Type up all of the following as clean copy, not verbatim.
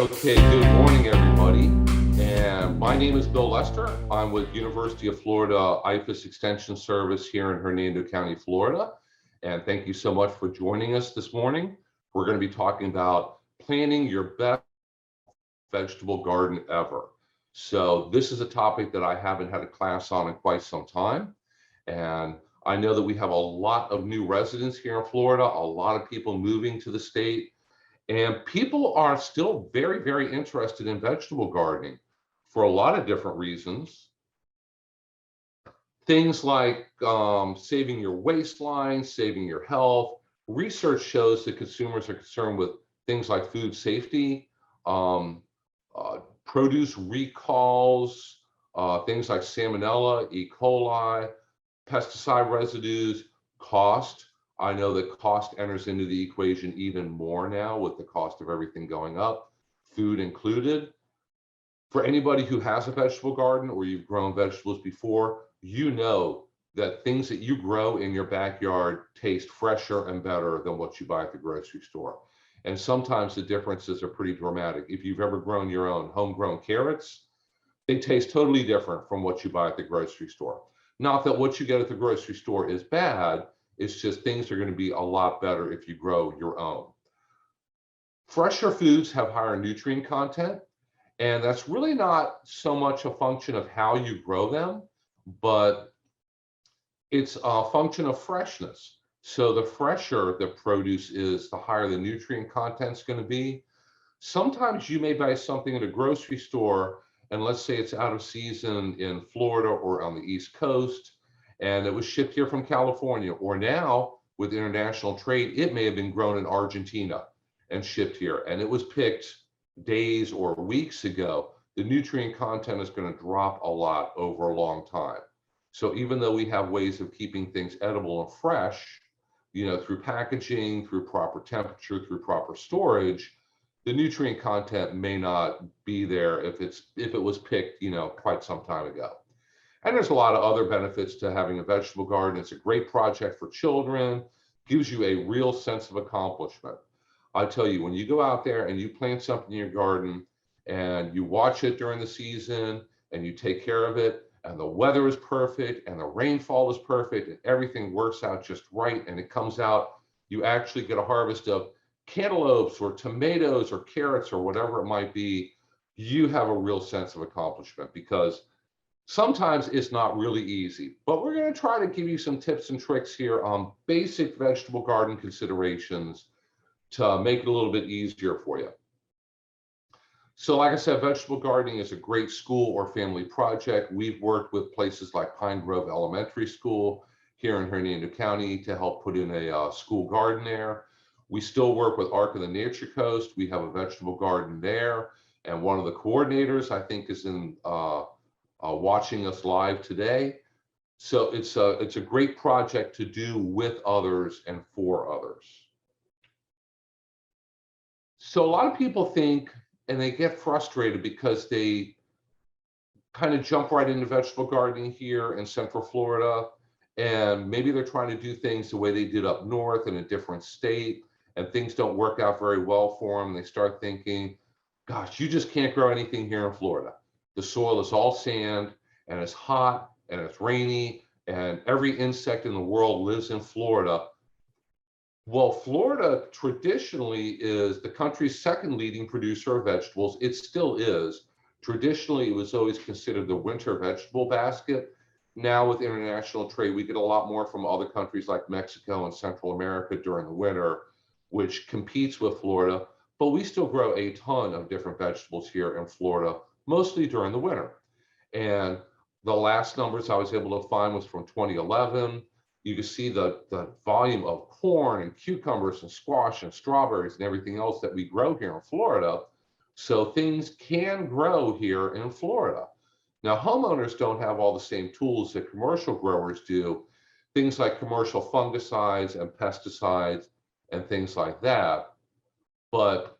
Okay, good morning, everybody. And my name is Bill Lester. I'm with University of Florida IFAS Extension Service here in Hernando County, Florida. And thank you so much for joining us this morning. We're going to be talking about planting your best vegetable garden ever. So this is a topic that I haven't had a class on in quite some time. And I know that we have a lot of new residents here in Florida, a lot of people moving to the state. And people are still very, very interested in vegetable gardening for a lot of different reasons. Things like saving your waistline, saving your health. Research shows that consumers are concerned with things like food safety, produce recalls, things like salmonella, E. coli, pesticide residues, cost. I know that cost enters into the equation even more now with the cost of everything going up, food included. For anybody who has a vegetable garden or you've grown vegetables before, you know that things that you grow in your backyard taste fresher and better than what you buy at the grocery store. And sometimes the differences are pretty dramatic. If you've ever grown your own homegrown carrots, they taste totally different from what you buy at the grocery store. Not that what you get at the grocery store is bad, it's just things are going to be a lot better if you grow your own. Fresher foods have higher nutrient content, and that's really not so much a function of how you grow them, but it's a function of freshness. So the fresher the produce is, the higher the nutrient content is going to be. Sometimes you may buy something at a grocery store, and let's say it's out of season in Florida or on the East Coast, and it was shipped here from California, or now with international trade, it may have been grown in Argentina and shipped here, and it was picked days or weeks ago. The nutrient content is going to drop a lot over a long time. So even though we have ways of keeping things edible and fresh, through packaging, through proper temperature, through proper storage, the nutrient content may not be there if it was picked, quite some time ago. And there's a lot of other benefits to having a vegetable garden. It's a great project for children, gives you a real sense of accomplishment. I tell you, when you go out there and you plant something in your garden and you watch it during the season and you take care of it, and the weather is perfect and the rainfall is perfect and everything works out just right, and it comes out, you actually get a harvest of cantaloupes or tomatoes or carrots or whatever it might be, you have a real sense of accomplishment, because sometimes it's not really easy. But we're going to try to give you some tips and tricks here on basic vegetable garden considerations to make it a little bit easier for you. So like I said, vegetable gardening is a great school or family project. We've worked with places like Pine Grove Elementary School here in Hernando County to help put in a school garden there. We still work with Ark of the Nature Coast. We have a vegetable garden there. And one of the coordinators, I think, is in watching us live today. So it's a great project to do with others and for others. So a lot of people think, and they get frustrated because they kind of jump right into vegetable gardening here in Central Florida, and maybe they're trying to do things the way they did up north in a different state, and things don't work out very well for them. They start thinking, gosh, you just can't grow anything here in Florida. The soil is all sand, and it's hot, and it's rainy, and every insect in the world lives in Florida. Well, Florida traditionally is the country's second leading producer of vegetables. It still is. Traditionally, it was always considered the winter vegetable basket. Now, with international trade, we get a lot more from other countries like Mexico and Central America during the winter, which competes with Florida. But we still grow a ton of different vegetables here in Florida, mostly during the winter. And the last numbers I was able to find was from 2011. You can see the volume of corn and cucumbers and squash and strawberries and everything else that we grow here in Florida. So things can grow here in Florida. Now, homeowners don't have all the same tools that commercial growers do, things like commercial fungicides and pesticides and things like that. But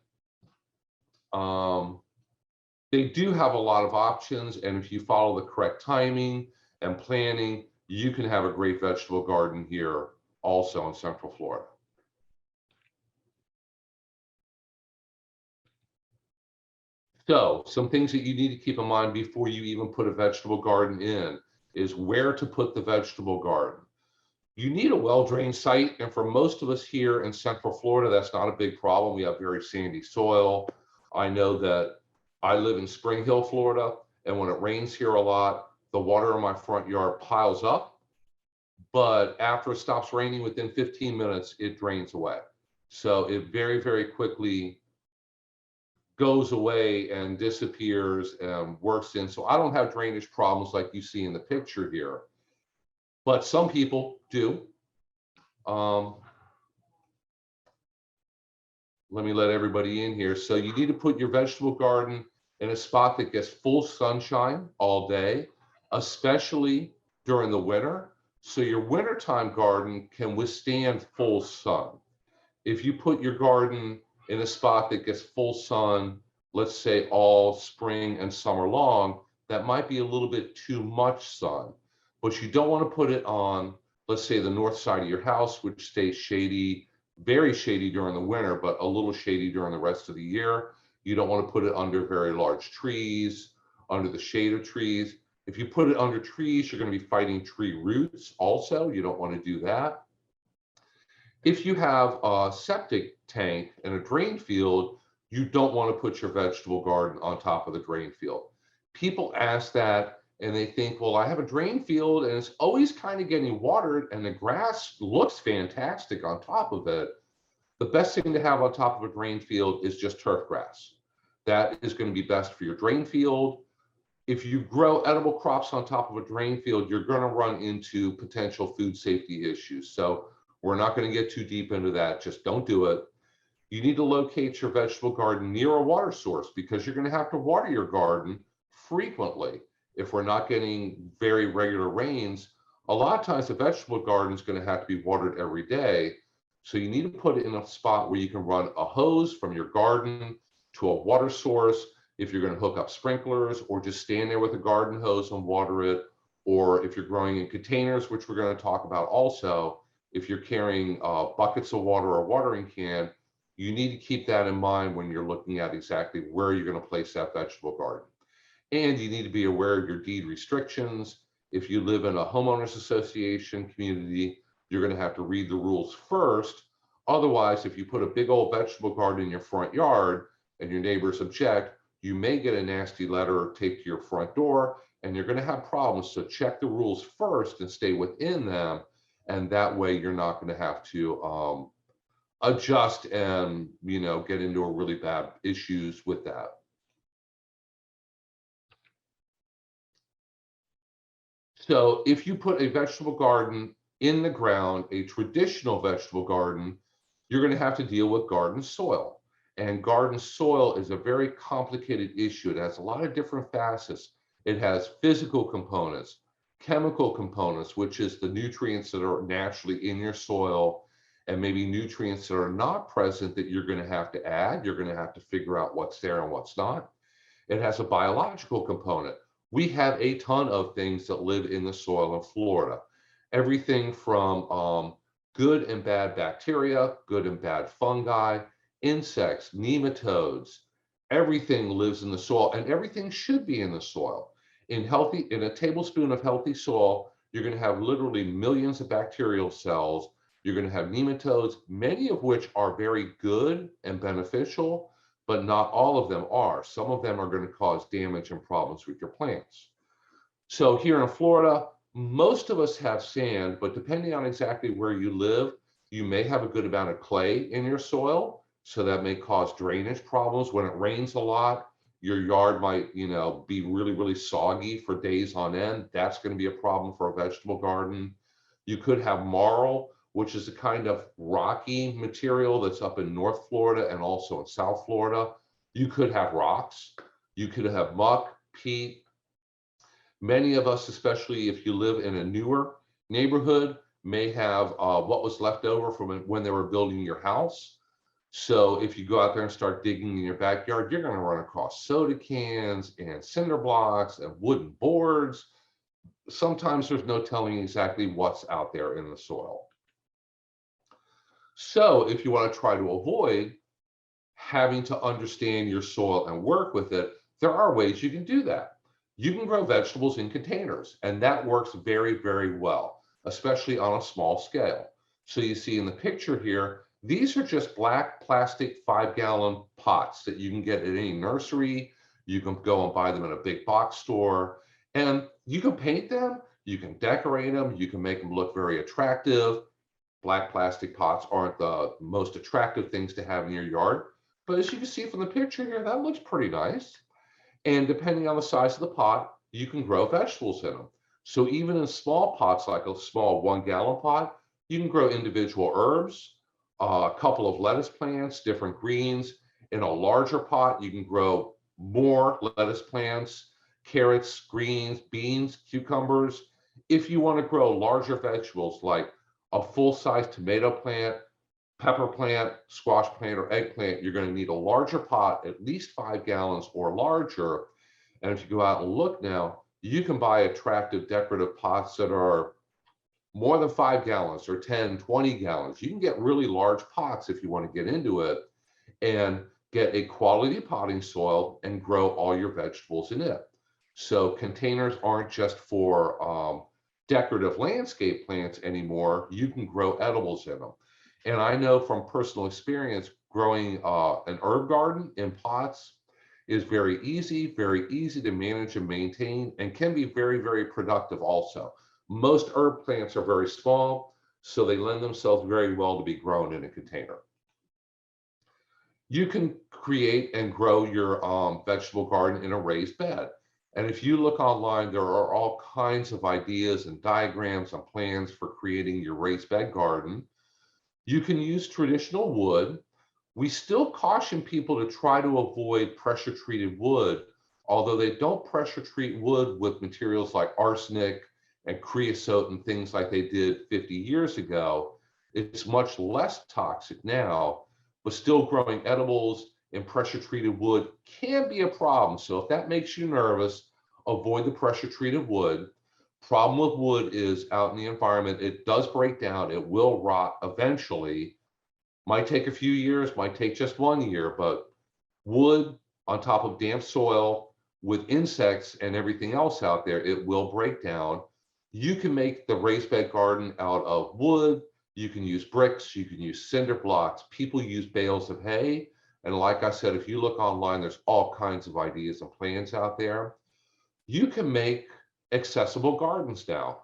they do have a lot of options. And if you follow the correct timing and planning, you can have a great vegetable garden here also in Central Florida. So some things that you need to keep in mind before you even put a vegetable garden in is where to put the vegetable garden. You need a well-drained site, and for most of us here in Central Florida, that's not a big problem. We have very sandy soil. I know that I live in Spring Hill, Florida, and when it rains here a lot, the water in my front yard piles up, but after it stops raining within 15 minutes, it drains away. So it very, very quickly goes away and disappears and works in. So I don't have drainage problems like you see in the picture here, but some people do. Um, Let me let everybody in here. So you need to put your vegetable garden in a spot that gets full sunshine all day, especially during the winter. So your wintertime garden can withstand full sun. If you put your garden in a spot that gets full sun, let's say all spring and summer long, that might be a little bit too much sun. But you don't want to put it on, let's say, the north side of your house, which stays shady, very shady during the winter, but a little shady during the rest of the year. You don't want to put it under very large trees, under the shade of trees. If you put it under trees, you're going to be fighting tree roots also. You don't want to do that. If you have a septic tank and a drain field, you don't want to put your vegetable garden on top of the drain field. People ask that and they think, well, I have a drain field and it's always kind of getting watered and the grass looks fantastic on top of it. The best thing to have on top of a drain field is just turf grass. That is going to be best for your drain field. If you grow edible crops on top of a drain field, you're going to run into potential food safety issues. So we're not going to get too deep into that. Just don't do it. You need to locate your vegetable garden near a water source because you're going to have to water your garden frequently. If we're not getting very regular rains, a lot of times the vegetable garden is going to have to be watered every day. So you need to put it in a spot where you can run a hose from your garden to a water source if you're going to hook up sprinklers, or just stand there with a garden hose and water it. Or if you're growing in containers, which we're going to talk about also, if you're carrying buckets of water or a watering can, you need to keep that in mind when you're looking at exactly where you're going to place that vegetable garden. And you need to be aware of your deed restrictions. If you live in a homeowners association community, you're going to have to read the rules first. Otherwise, if you put a big old vegetable garden in your front yard and your neighbors object, you may get a nasty letter taped to your front door and you're going to have problems. So check the rules first and stay within them. And that way you're not going to have to adjust and, get into a really bad issues with that. So if you put a vegetable garden in the ground, a traditional vegetable garden, you're going to have to deal with garden soil. And garden soil is a very complicated issue. It has a lot of different facets. It has physical components, chemical components, which is the nutrients that are naturally in your soil, and maybe nutrients that are not present that you're going to have to add. You're going to have to figure out what's there and what's not. It has a biological component. We have a ton of things that live in the soil in Florida. Everything from good and bad bacteria, good and bad fungi, insects, nematodes. Everything lives in the soil, and everything should be in the soil. In a tablespoon of healthy soil, you're going to have literally millions of bacterial cells. You're going to have nematodes, many of which are very good and beneficial, but not all of them are. Some of them are going to cause damage and problems with your plants. So here in Florida, most of us have sand, but depending on exactly where you live, you may have a good amount of clay in your soil. So that may cause drainage problems. When it rains a lot, your yard might, be really, really soggy for days on end. That's going to be a problem for a vegetable garden. You could have marl, which is a kind of rocky material that's up in North Florida and also in South Florida. You could have rocks. You could have muck, peat. Many of us, especially if you live in a newer neighborhood, may have what was left over from when they were building your house. So if you go out there and start digging in your backyard, you're going to run across soda cans and cinder blocks and wooden boards. Sometimes there's no telling exactly what's out there in the soil. So if you want to try to avoid having to understand your soil and work with it, there are ways you can do that. You can grow vegetables in containers, and that works very, very well, especially on a small scale. So you see in the picture here, these are just black plastic 5-gallon pots that you can get at any nursery. You can go and buy them in a big box store, and you can paint them, you can decorate them, you can make them look very attractive. Black plastic pots aren't the most attractive things to have in your yard, but as you can see from the picture here, that looks pretty nice. And depending on the size of the pot, you can grow vegetables in them. So even in small pots, like a small 1-gallon pot, you can grow individual herbs, a couple of lettuce plants, different greens. In a larger pot, you can grow more lettuce plants, carrots, greens, beans, cucumbers. If you want to grow larger vegetables like a full-size tomato plant, pepper plant, squash plant, or eggplant, you're going to need a larger pot, at least 5 gallons or larger. And if you go out and look now, you can buy attractive decorative pots that are more than 5 gallons or 10, 20 gallons. You can get really large pots if you want to get into it and get a quality potting soil and grow all your vegetables in it. So containers aren't just for decorative landscape plants anymore. You can grow edibles in them. And I know from personal experience, growing an herb garden in pots is very easy to manage and maintain, and can be very, very productive also. Most herb plants are very small, so they lend themselves very well to be grown in a container. You can create and grow your vegetable garden in a raised bed. And if you look online, there are all kinds of ideas and diagrams and plans for creating your raised bed garden. You can use traditional wood. We still caution people to try to avoid pressure treated wood, although they don't pressure treat wood with materials like arsenic and creosote and things like they did 50 years ago. It's much less toxic now, but still growing edibles in pressure treated wood can be a problem. So if that makes you nervous, avoid the pressure treated wood. Problem with wood is out in the environment, it does break down, it will rot eventually. Might take a few years, might take just 1 year, but wood on top of damp soil with insects and everything else out there, it will break down. You can make the raised bed garden out of wood. You can use bricks, you can use cinder blocks. People use bales of hay. And like I said, if you look online, there's all kinds of ideas and plans out there. You can make accessible gardens now.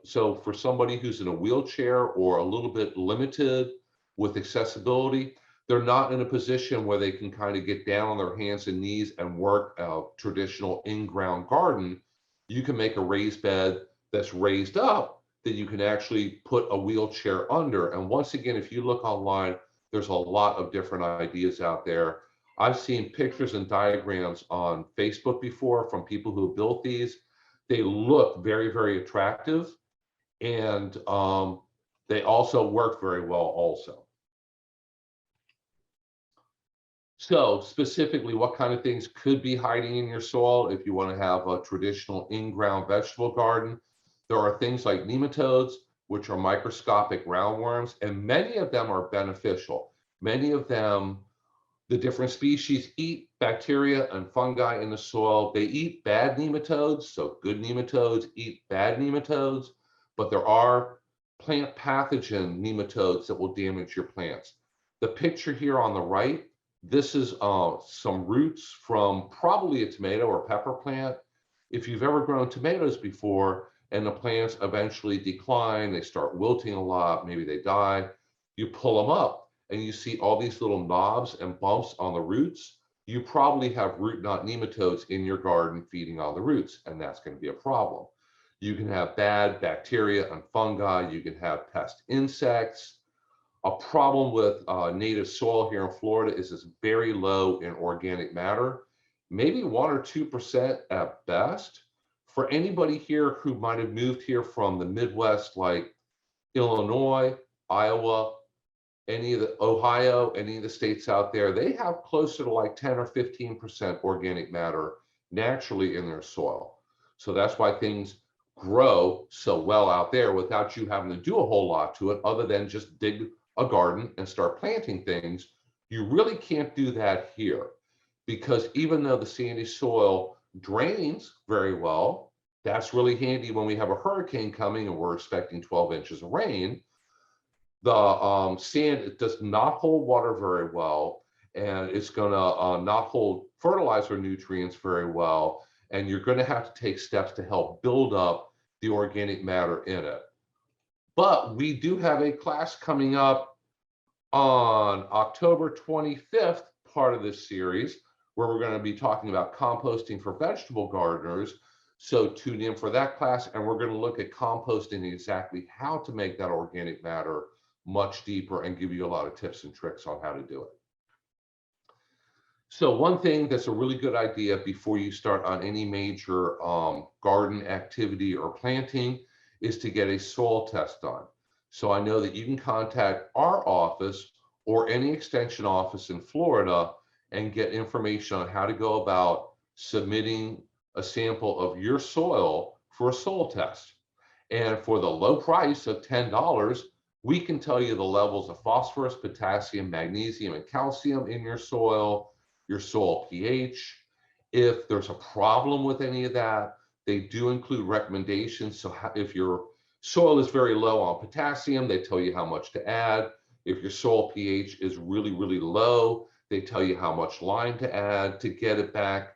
So for somebody who's in a wheelchair or a little bit limited with accessibility, they're not in a position where they can kind of get down on their hands and knees and work a traditional in-ground garden. You can make a raised bed that's raised up that you can actually put a wheelchair under. And once again, if you look online, there's a lot of different ideas out there. I've seen pictures and diagrams on Facebook before from people who built these. They look very, very attractive, and they also work very well also. So specifically, what kind of things could be hiding in your soil if you want to have a traditional in-ground vegetable garden? There are things like nematodes, which are microscopic roundworms, and many of them are beneficial. Many of them, the different species, eat bacteria and fungi in the soil. They eat bad nematodes, so good nematodes eat bad nematodes, but there are plant pathogen nematodes that will damage your plants. The picture here on the right, this is some roots from probably a tomato or pepper plant. If you've ever grown tomatoes before and the plants eventually decline, they start wilting a lot, maybe they die, you pull them up and you see all these little knobs and bumps on the roots. You probably have root knot nematodes in your garden feeding on the roots, and that's going to be a problem. You can have bad bacteria and fungi. You can have pest insects. A problem with native soil here in Florida is it's very low in organic matter, maybe 1 or 2% at best. For anybody here who might have moved here from the Midwest, like Illinois, Iowa, any of the Ohio, any of the states out there, they have closer to like 10 or 15% organic matter naturally in their soil. So that's why things grow so well out there without you having to do a whole lot to it other than just dig a garden and start planting things. You really can't do that here because even though the sandy soil drains very well, that's really handy when we have a hurricane coming and we're expecting 12 inches of rain. The sand, it does not hold water very well, and it's going to not hold fertilizer nutrients very well, and you're going to have to take steps to help build up the organic matter in it. But we do have a class coming up on October 25th, part of this series, where we're going to be talking about composting for vegetable gardeners. So tune in for that class, and we're going to look at composting, exactly how to make that organic matter much deeper, and give you a lot of tips and tricks on how to do it. So one thing that's a really good idea before you start on any major garden activity or planting is to get a soil test done. So I know that you can contact our office or any extension office in Florida and get information on how to go about submitting a sample of your soil for a soil test. And for the low price of $10, we can tell you the levels of phosphorus, potassium, magnesium, and calcium in your soil pH. If there's a problem with any of that, they do include recommendations. So if your soil is very low on potassium, they tell you how much to add. If your soil pH is really, really low, they tell you how much lime to add to get it back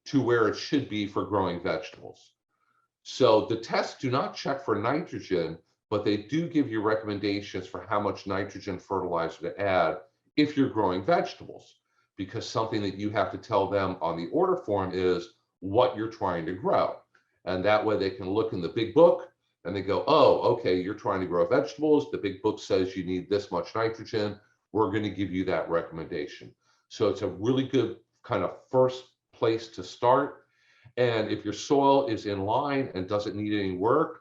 to where it should be for growing vegetables. So the tests do not check for nitrogen, but they do give you recommendations for how much nitrogen fertilizer to add if you're growing vegetables, because something that you have to tell them on the order form is what you're trying to grow. And that way they can look in the big book and they go, oh, okay, you're trying to grow vegetables. The big book says you need this much nitrogen. We're going to give you that recommendation. So it's a really good kind of first place to start. And if your soil is in line and doesn't need any work,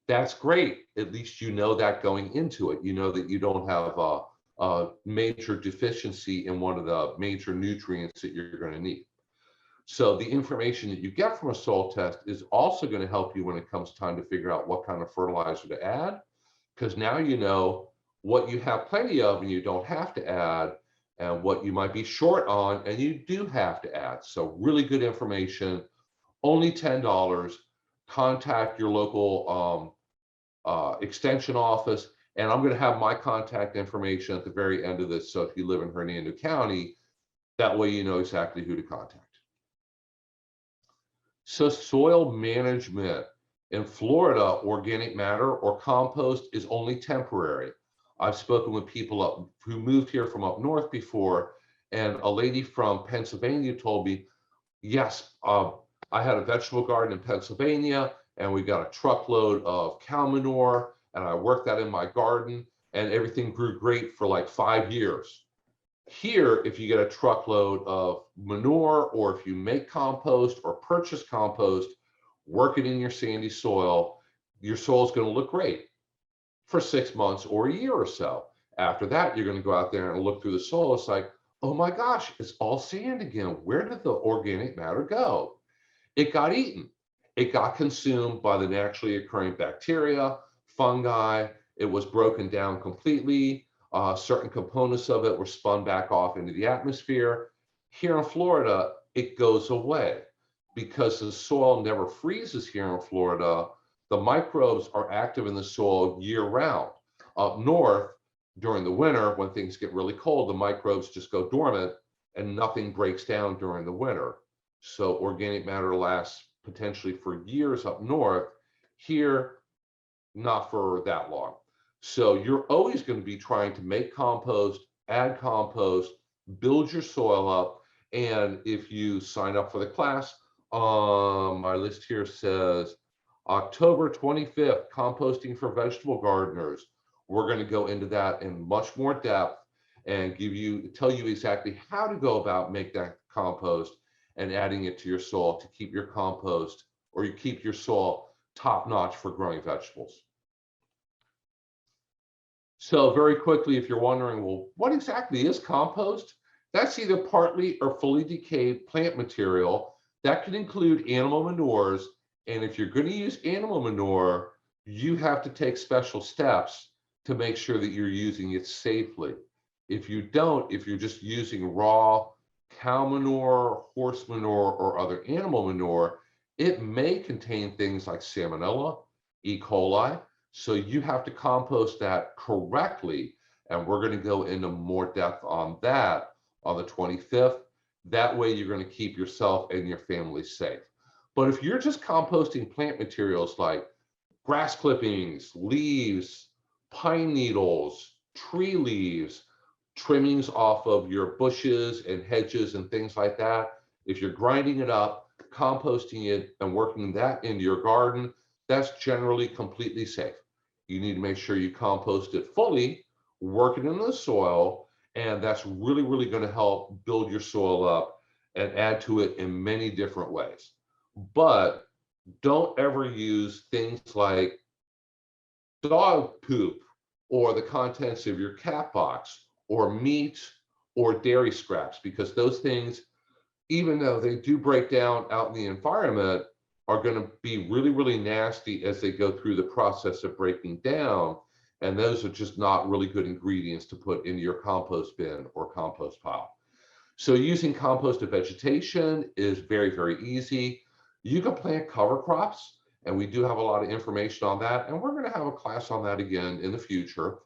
that's great. At least you know that going into it. You know that you don't have a major deficiency in one of the major nutrients that you're going to need. So the information that you get from a soil test is also going to help you when it comes time to figure out what kind of fertilizer to add, because now you know what you have plenty of and you don't have to add, and what you might be short on and you do have to add. So really good information, only $10. Contact your local extension office, and I'm going to have my contact information at the very end of this. So if you live in Hernando County, that way you know exactly who to contact. So soil management in Florida, organic matter or compost is only temporary. I've spoken with people who moved here from up north before, and a lady from Pennsylvania told me, yes, I had a vegetable garden in Pennsylvania, and we got a truckload of cow manure, and I worked that in my garden, and everything grew great for like 5 years. Here, if you get a truckload of manure, or if you make compost or purchase compost, work it in your sandy soil, your soil is going to look great for 6 months or a year or so. After that, you're going to go out there and look through the soil. It's like, oh my gosh, it's all sand again. Where did the organic matter go? It got eaten. It got consumed by the naturally occurring bacteria, fungi. It was broken down completely. Certain components of it were spun back off into the atmosphere. Here in Florida, it goes away because the soil never freezes here in Florida. The microbes are active in the soil year round. Up north, during the winter, when things get really cold, the microbes just go dormant and nothing breaks down during the winter. So organic matter lasts potentially for years up north. Here, not for that long. So you're always going to be trying to make compost, add compost, build your soil up. And if you sign up for the class, my list here says October 25th, composting for vegetable gardeners. We're going to go into that in much more depth and tell you exactly how to go about make that compost and adding it to your soil to keep your compost, or you keep your soil top notch for growing vegetables. So very quickly, if you're wondering, well, what exactly is compost? That's either partly or fully decayed plant material that can include animal manures. And if you're going to use animal manure, you have to take special steps to make sure that you're using it safely. If you don't, if you're just using raw cow manure, horse manure, or other animal manure, it may contain things like salmonella, E. coli. So you have to compost that correctly. And we're going to go into more depth on that on the 25th. That way you're going to keep yourself and your family safe. But if you're just composting plant materials like grass clippings, leaves, pine needles, tree leaves, trimmings off of your bushes and hedges and things like that, if you're grinding it up, composting it, and working that into your garden, that's generally completely safe. You need to make sure you compost it fully, work it into the soil, and that's really, really going to help build your soil up and add to it in many different ways. But don't ever use things like dog poop or the contents of your cat box or meat or dairy scraps, because those things, even though they do break down out in the environment, are going to be really, really nasty as they go through the process of breaking down. And those are just not really good ingredients to put into your compost bin or compost pile. So using composted vegetation is very, very easy. You can plant cover crops, and we do have a lot of information on that. And we're going to have a class on that again in the future.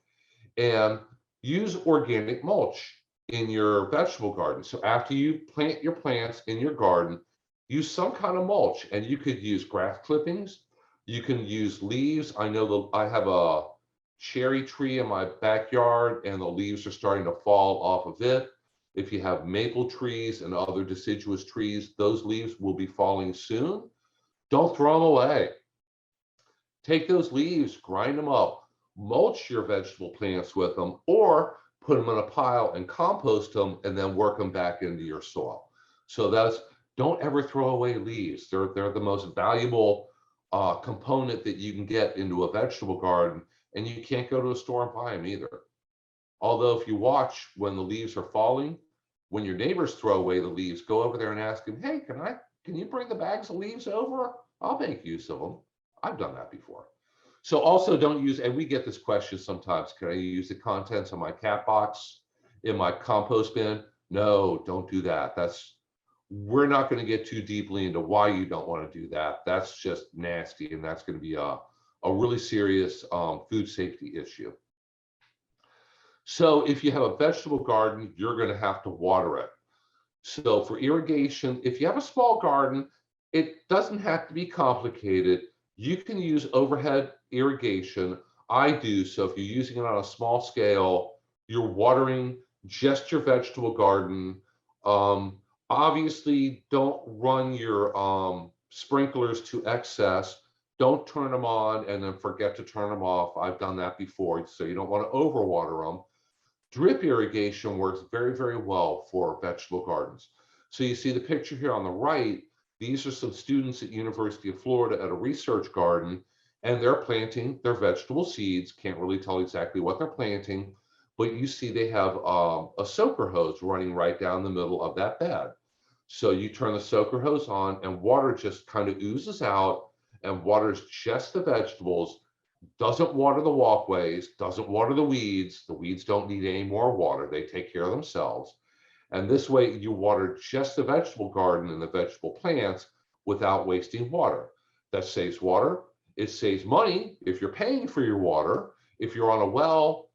And use organic mulch in your vegetable garden. So after you plant your plants in your garden, use some kind of mulch, and you could use grass clippings. You can use leaves. I know that I have a cherry tree in my backyard, and the leaves are starting to fall off of it. If you have maple trees and other deciduous trees, those leaves will be falling soon. Don't throw them away. Take those leaves, grind them up, mulch your vegetable plants with them, or put them in a pile and compost them and then work them back into your soil. So don't ever throw away leaves. They're the most valuable component that you can get into a vegetable garden, and you can't go to a store and buy them either. Although if you watch when the leaves are falling, when your neighbors throw away the leaves, go over there and ask them, hey, can you bring the bags of leaves over? I'll make use of them. I've done that before. So also don't use, and we get this question sometimes, can I use the contents of my cat box in my compost bin? No, don't do that. We're not going to get too deeply into why you don't want to do that. That's just nasty, and that's going to be a really serious food safety issue. So if you have a vegetable garden, you're going to have to water it. So for irrigation, if you have a small garden, it doesn't have to be complicated. You can use overhead irrigation. I do. So if you're using it on a small scale, you're watering just your vegetable garden. Obviously, don't run your sprinklers to excess. Don't turn them on and then forget to turn them off. I've done that before. So you don't want to overwater them. Drip irrigation works very, very well for vegetable gardens. So you see the picture here on the right. These are some students at University of Florida at a research garden, and they're planting their vegetable seeds. Can't really tell exactly what they're planting, but you see they have a soaker hose running right down the middle of that bed. So you turn the soaker hose on, and water just kind of oozes out and waters just the vegetables. Doesn't water the walkways, doesn't water the weeds. The weeds don't need any more water. They take care of themselves. And this way you water just the vegetable garden and the vegetable plants without wasting water. That saves water. It saves money if you're paying for your water. If you're on a well,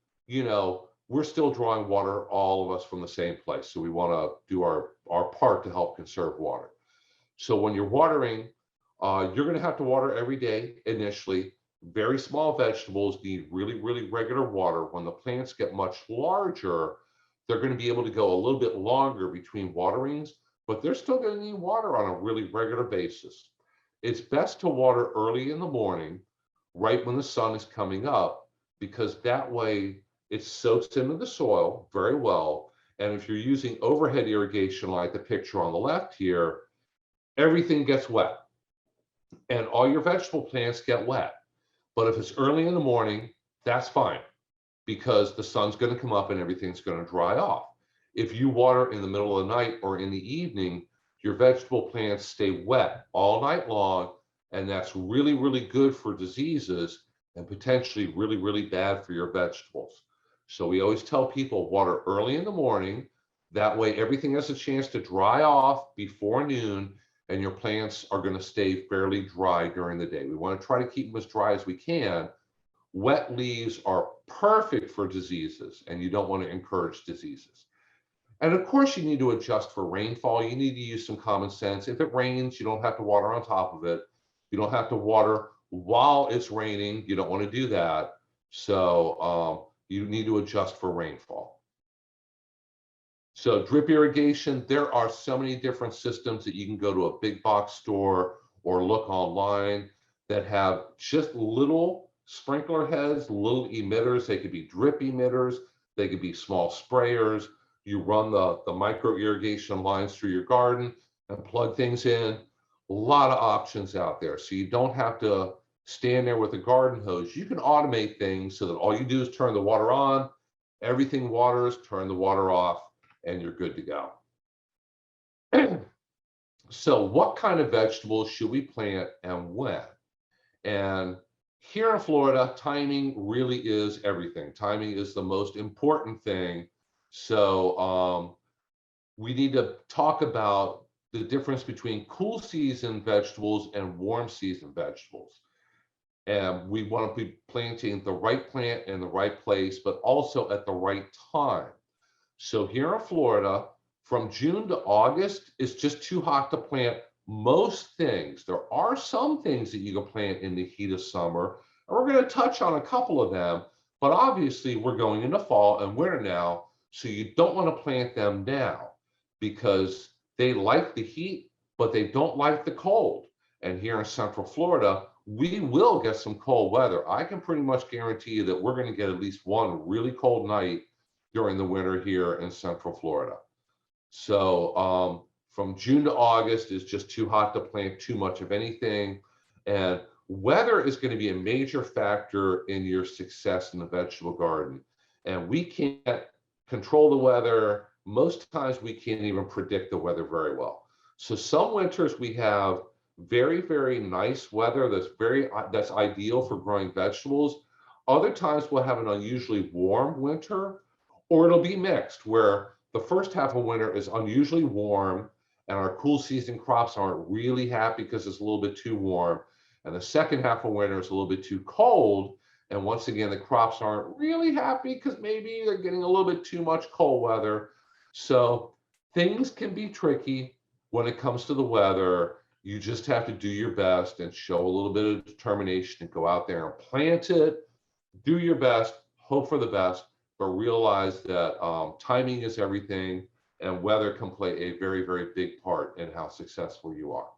we're still drawing water, all of us, from the same place. So we want to do our part to help conserve water. So when you're watering, you're going to have to water every day initially. Very small vegetables need really, really regular water. When the plants get much larger, they're going to be able to go a little bit longer between waterings, but they're still going to need water on a really regular basis. It's best to water early in the morning, right when the sun is coming up, because that way it soaks into the soil very well. And if you're using overhead irrigation like the picture on the left here, everything gets wet and all your vegetable plants get wet. But if it's early in the morning, that's fine, because the sun's going to come up and everything's going to dry off. If you water in the middle of the night or in the evening, your vegetable plants stay wet all night long, and that's really, really good for diseases and potentially really, really bad for your vegetables. So we always tell people water early in the morning. That way everything has a chance to dry off before noon, and your plants are going to stay fairly dry during the day. We want to try to keep them as dry as we can. Wet leaves are perfect for diseases, and you don't want to encourage diseases. And of course, you need to adjust for rainfall. You need to use some common sense. If it rains, you don't have to water on top of it. You don't have to water while it's raining. You don't want to do that. So you need to adjust for rainfall. So drip irrigation, there are so many different systems that you can go to a big box store or look online that have just little sprinkler heads, little emitters. They could be drip emitters. They could be small sprayers. You run the micro irrigation lines through your garden and plug things in. A lot of options out there. So you don't have to stand there with a garden hose. You can automate things so that all you do is turn the water on, everything waters, turn the water off, and you're good to go. So what kind of vegetables should we plant and when? And here in Florida, timing really is everything. Timing is the most important thing. So we need to talk about the difference between cool season vegetables and warm season vegetables. And we want to be planting the right plant in the right place, but also at the right time. So here in Florida, from June to August, it's just too hot to plant most things. There are some things that you can plant in the heat of summer, and we're going to touch on a couple of them, but obviously we're going into fall and winter now, so you don't want to plant them now because they like the heat, but they don't like the cold. And here in Central Florida, we will get some cold weather. I can pretty much guarantee you that we're going to get at least one really cold night during the winter here in Central Florida. So from June to August is just too hot to plant too much of anything. And weather is going to be a major factor in your success in the vegetable garden. And we can't control the weather. Most times we can't even predict the weather very well. So some winters we have very, very nice weather that's ideal for growing vegetables. Other times we'll have an unusually warm winter, or it'll be mixed where the first half of winter is unusually warm and our cool season crops aren't really happy because it's a little bit too warm. And the second half of winter is a little bit too cold. And once again, the crops aren't really happy because maybe they're getting a little bit too much cold weather. So things can be tricky when it comes to the weather. You just have to do your best and show a little bit of determination and go out there and plant it. Do your best, hope for the best, but realize that timing is everything, and weather can play a very, very big part in how successful you are.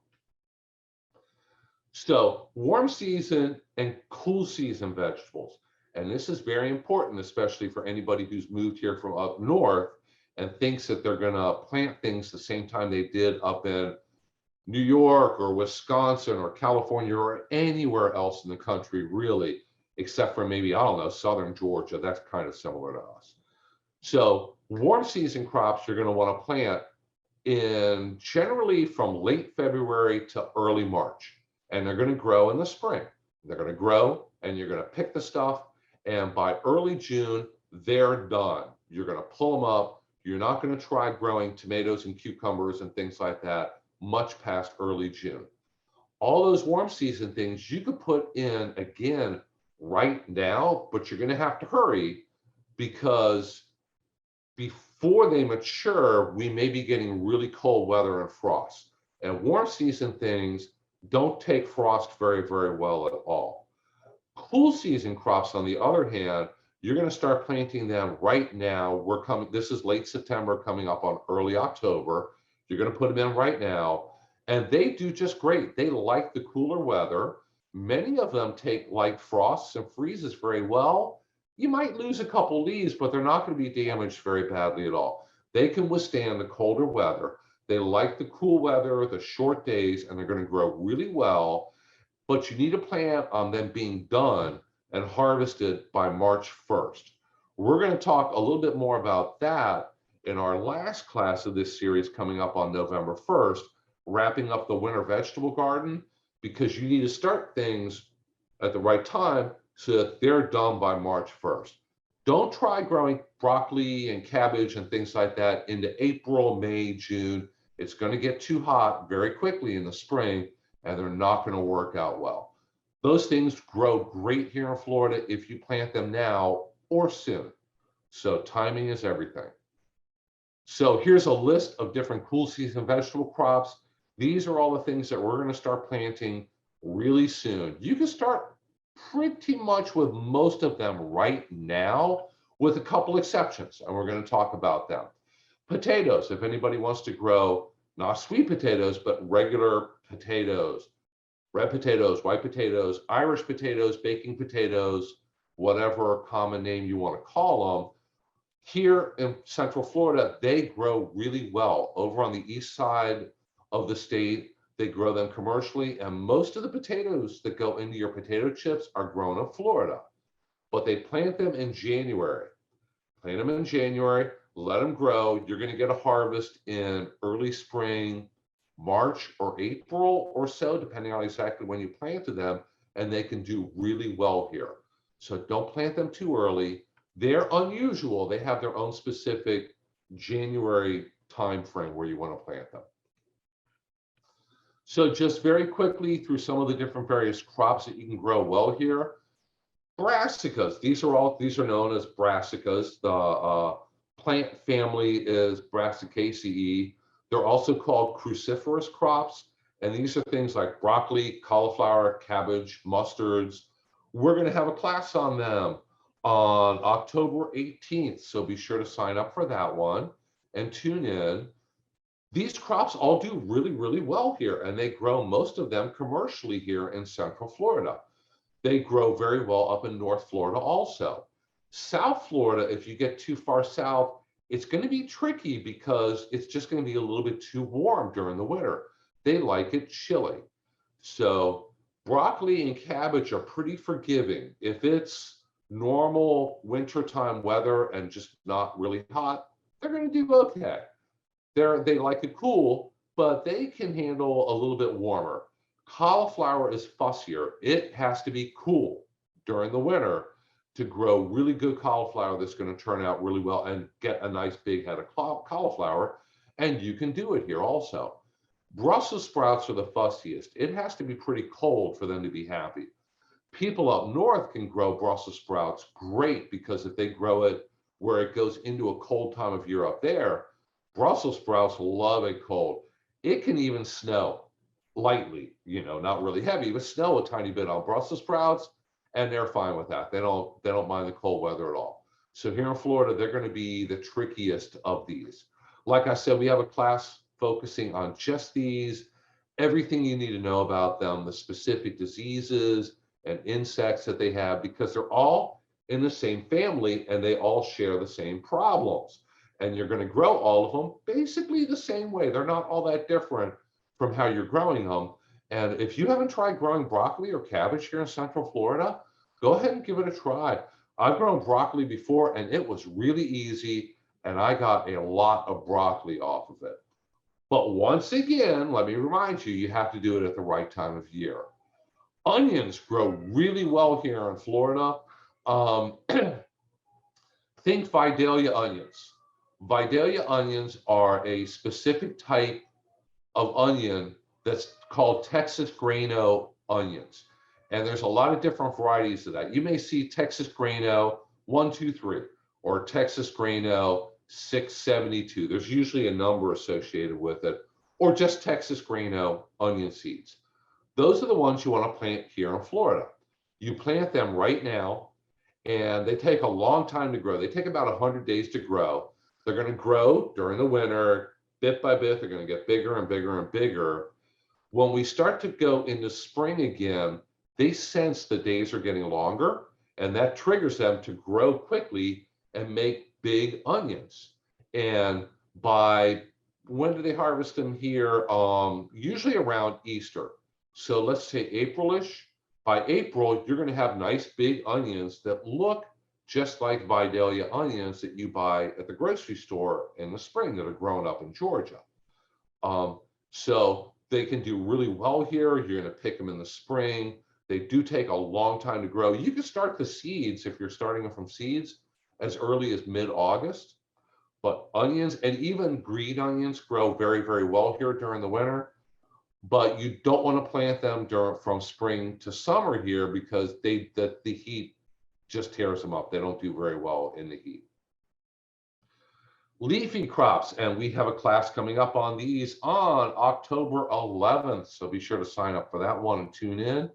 So warm season and cool season vegetables. And this is very important, especially for anybody who's moved here from up north and thinks that they're going to plant things the same time they did up in New York or Wisconsin or California or anywhere else in the country, really, except for maybe, I don't know, southern Georgia. That's kind of similar to us. So warm season crops you're going to want to plant in generally from late February to early March. And they're going to grow in the spring. They're going to grow and you're going to pick the stuff. And by early June, they're done. You're going to pull them up. You're not going to try growing tomatoes and cucumbers and things like that much past early June. All those warm season things you could put in again right now, but you're going to have to hurry because before they mature, we may be getting really cold weather and frost. And warm season things don't take frost very, very well at all. Cool season crops, on the other hand, you're going to start planting them right now. This is late September, coming up on early October. You're going to put them in right now, and they do just great. They like the cooler weather. Many of them take light frosts and freezes very well. You might lose a couple leaves, but they're not going to be damaged very badly at all. They can withstand the colder weather. They like the cool weather, the short days, and they're going to grow really well. But you need to plan on them being done and harvested by March 1st. We're going to talk a little bit more about that in our last class of this series coming up on November 1st, wrapping up the winter vegetable garden, because you need to start things at the right time so that they're done by March 1st. Don't try growing broccoli and cabbage and things like that into April, May, June. It's going to get too hot very quickly in the spring, and they're not going to work out well. Those things grow great here in Florida if you plant them now or soon. So timing is everything. So here's a list of different cool season vegetable crops. These are all the things that we're going to start planting really soon. You can start pretty much with most of them right now, with a couple exceptions, and we're going to talk about them. Potatoes, if anybody wants to grow not sweet potatoes, but regular potatoes, red potatoes, white potatoes, Irish potatoes, baking potatoes, whatever common name you want to call them. Here in Central Florida, they grow really well. Over on the east side of the state, they grow them commercially, and most of the potatoes that go into your potato chips are grown in Florida. But they plant them in January. Plant them in January, let them grow. You're going to get a harvest in early spring, March or April or so, depending on exactly when you planted them, and they can do really well here. So don't plant them too early. They're unusual. They have their own specific January time frame where you want to plant them. So just very quickly through some of the different various crops that you can grow well here. Brassicas. These are known as brassicas. The plant family is Brassicaceae. They're also called cruciferous crops, and these are things like broccoli, cauliflower, cabbage, mustards. We're going to have a class on them on October 18th, so be sure to sign up for that one and tune in. These crops all do really, really well here, and they grow most of them commercially here in Central Florida. They grow very well up in North Florida also. South Florida, if you get too far south, it's going to be tricky because it's just going to be a little bit too warm during the winter. They like it chilly. So broccoli and cabbage are pretty forgiving. If it's normal wintertime weather and just not really hot, they're going to do okay. They like it cool, but they can handle a little bit warmer. Cauliflower is fussier. It has to be cool during the winter to grow really good cauliflower that's going to turn out really well and get a nice big head of cauliflower. And you can do it here also. Brussels sprouts are the fussiest. It has to be pretty cold for them to be happy. People up north can grow Brussels sprouts great because if they grow it where it goes into a cold time of year up there, Brussels sprouts love it cold. It can even snow lightly, not really heavy, but snow a tiny bit on Brussels sprouts, and they're fine with that. They don't mind the cold weather at all. So here in Florida, they're going to be the trickiest of these. Like I said, we have a class focusing on just these, everything you need to know about them, the specific diseases and insects that they have, because they're all in the same family and they all share the same problems. And you're going to grow all of them basically the same way. They're not all that different from how you're growing them. And if you haven't tried growing broccoli or cabbage here in Central Florida, go ahead and give it a try. I've grown broccoli before and it was really easy, and I got a lot of broccoli off of it. But once again, let me remind you, you have to do it at the right time of year. Onions grow really well here in Florida. Think Vidalia onions. Vidalia onions are a specific type of onion that's called Texas Grano onions. And there's a lot of different varieties of that. You may see Texas Grano 123 or Texas Grano 672. There's usually a number associated with it, or just Texas Grano onion seeds. Those are the ones you want to plant here in Florida. You plant them right now, and they take a long time to grow. They take about 100 days to grow. They're going to grow during the winter, bit by bit. They're going to get bigger and bigger and bigger. When we start to go into spring again, they sense the days are getting longer, and that triggers them to grow quickly and make big onions. And by when do they harvest them here? Usually around Easter. So let's say April-ish. By April, you're going to have nice big onions that look just like Vidalia onions that you buy at the grocery store in the spring that are grown up in Georgia. So they can do really well here. You're going to pick them in the spring. They do take a long time to grow. You can start the seeds, if you're starting them from seeds, as early as mid-August. But onions and even green onions grow very, very well here during the winter. But you don't want to plant them from spring to summer here because the heat just tears them up. They don't do very well in the heat. Leafy crops, and we have a class coming up on these on October 11th. So be sure to sign up for that one and tune in.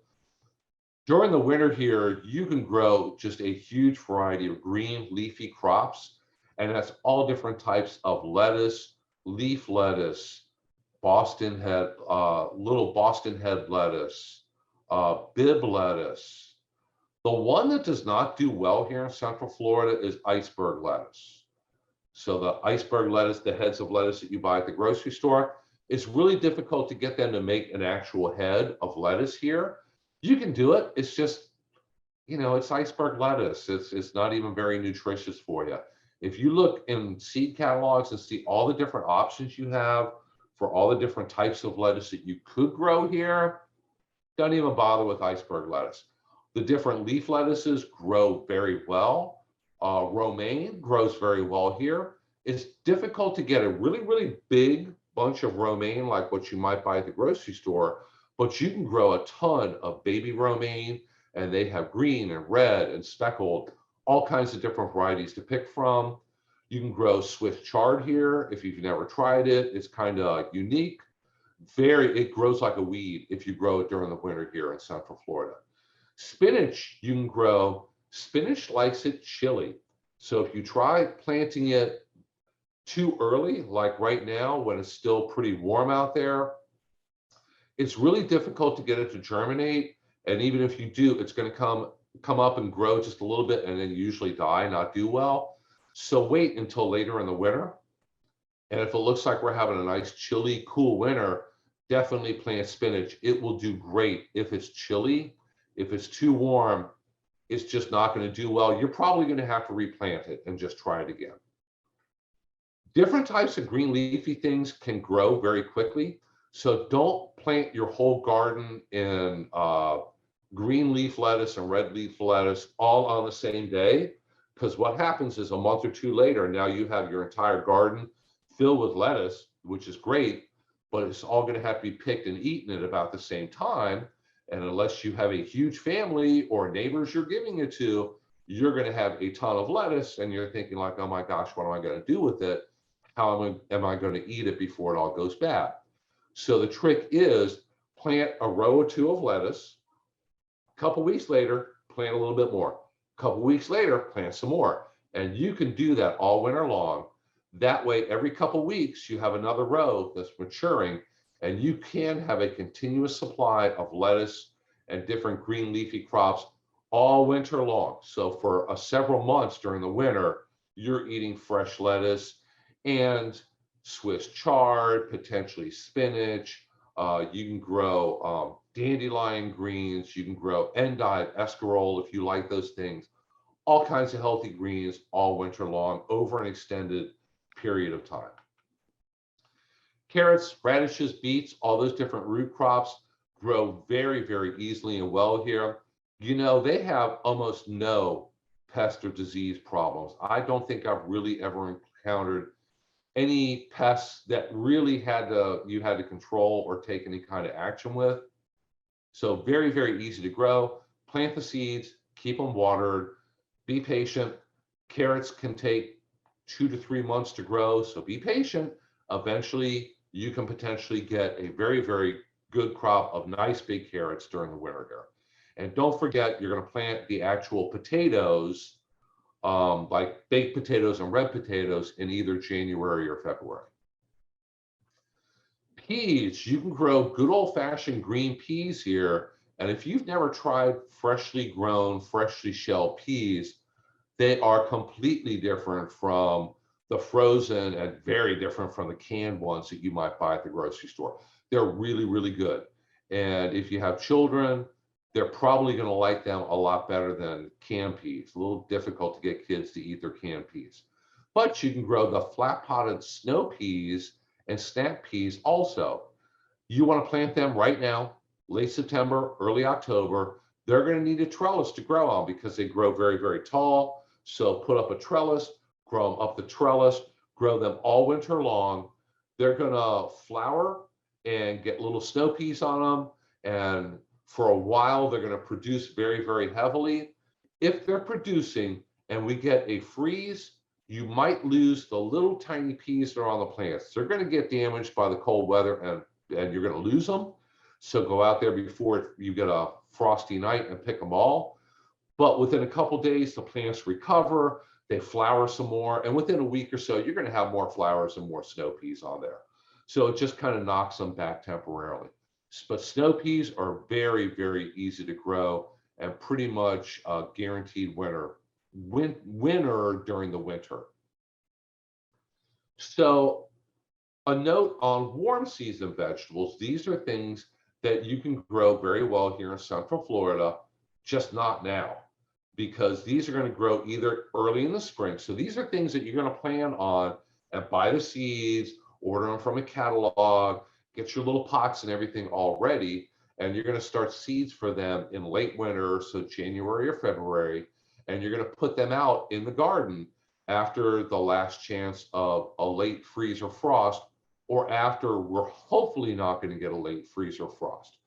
During the winter here, you can grow just a huge variety of green leafy crops, and that's all different types of lettuce, leaf lettuce, little Boston head lettuce, bib lettuce. The one that does not do well here in Central Florida is iceberg lettuce. So the iceberg lettuce, the heads of lettuce that you buy at the grocery store, it's really difficult to get them to make an actual head of lettuce here. You can do it. It's just, it's iceberg lettuce. It's not even very nutritious for you. If you look in seed catalogs and see all the different options you have for all the different types of lettuce that you could grow here, don't even bother with iceberg lettuce. The different leaf lettuces grow very well. Romaine grows very well here. It's difficult to get a really, really big bunch of romaine like what you might buy at the grocery store, but you can grow a ton of baby romaine, and they have green and red and speckled, all kinds of different varieties to pick from. You can grow Swiss chard here if you've never tried it. It's kind of unique. It grows like a weed if you grow it during the winter here in Central Florida. Spinach, you can grow. Spinach likes it chilly. So if you try planting it too early, like right now when it's still pretty warm out there, it's really difficult to get it to germinate. And even if you do, it's going to come up and grow just a little bit and then usually die, not do well. So wait until later in the winter. And if it looks like we're having a nice chilly, cool winter, definitely plant spinach. It will do great if it's chilly. If it's too warm, it's just not going to do well. You're probably going to have to replant it and just try it again. Different types of green leafy things can grow very quickly. So don't plant your whole garden in green leaf lettuce and red leaf lettuce all on the same day, because what happens is a month or two later, now you have your entire garden filled with lettuce, which is great, but it's all going to have to be picked and eaten at about the same time. And unless you have a huge family or neighbors you're giving it to, you're going to have a ton of lettuce and you're thinking like, oh my gosh, what am I going to do with it? How am I going to eat it before it all goes bad? So the trick is plant a row or two of lettuce. A couple weeks later, plant a little bit more. A couple weeks later, plant some more. And you can do that all winter long. That way, every couple weeks, you have another row that's maturing, and you can have a continuous supply of lettuce and different green leafy crops all winter long. So for several months during the winter, you're eating fresh lettuce and Swiss chard, potentially spinach. You can grow dandelion greens. You can grow endive, escarole if you like those things. All kinds of healthy greens all winter long over an extended period of time. Carrots, radishes, beets, all those different root crops grow very, very easily and well here. They have almost no pest or disease problems. I don't think I've really ever encountered any pests that really you had to control or take any kind of action with. So very, very easy to grow. Plant the seeds, keep them watered, be patient. Carrots can take 2 to 3 months to grow, so be patient. Eventually, you can potentially get a very, very good crop of nice big carrots during the winter here. And don't forget, you're going to plant the actual potatoes, like baked potatoes and red potatoes, in either January or February. Peas, you can grow good old-fashioned green peas here. And if you've never tried freshly grown, freshly shelled peas, they are completely different from the frozen and very different from the canned ones that you might buy at the grocery store. They're really, really good. And if you have children, they're probably going to like them a lot better than canned peas. A little difficult to get kids to eat their canned peas. But you can grow the flat-potted snow peas and snap peas also. You want to plant them right now, late September, early October. They're going to need a trellis to grow on because they grow very, very tall. So put up a trellis, grow them up the trellis, grow them all winter long. They're gonna flower and get little snow peas on them. And for a while, they're gonna produce very, very heavily. If they're producing and we get a freeze, you might lose the little tiny peas that are on the plants. They're gonna get damaged by the cold weather and you're gonna lose them. So go out there before you get a frosty night and pick them all. But within a couple days, the plants recover, they flower some more, and within a week or so, you're going to have more flowers and more snow peas on there. So it just kind of knocks them back temporarily. But snow peas are very, very easy to grow and pretty much guaranteed winter during the winter. So a note on warm season vegetables, these are things that you can grow very well here in Central Florida, just not now, because these are going to grow either early in the spring. So these are things that you're going to plan on and buy the seeds, order them from a catalog, get your little pots and everything all ready, and you're going to start seeds for them in late winter, so January or February, and you're going to put them out in the garden after the last chance of a late freeze or frost, or after we're hopefully not going to get a late freeze or frost.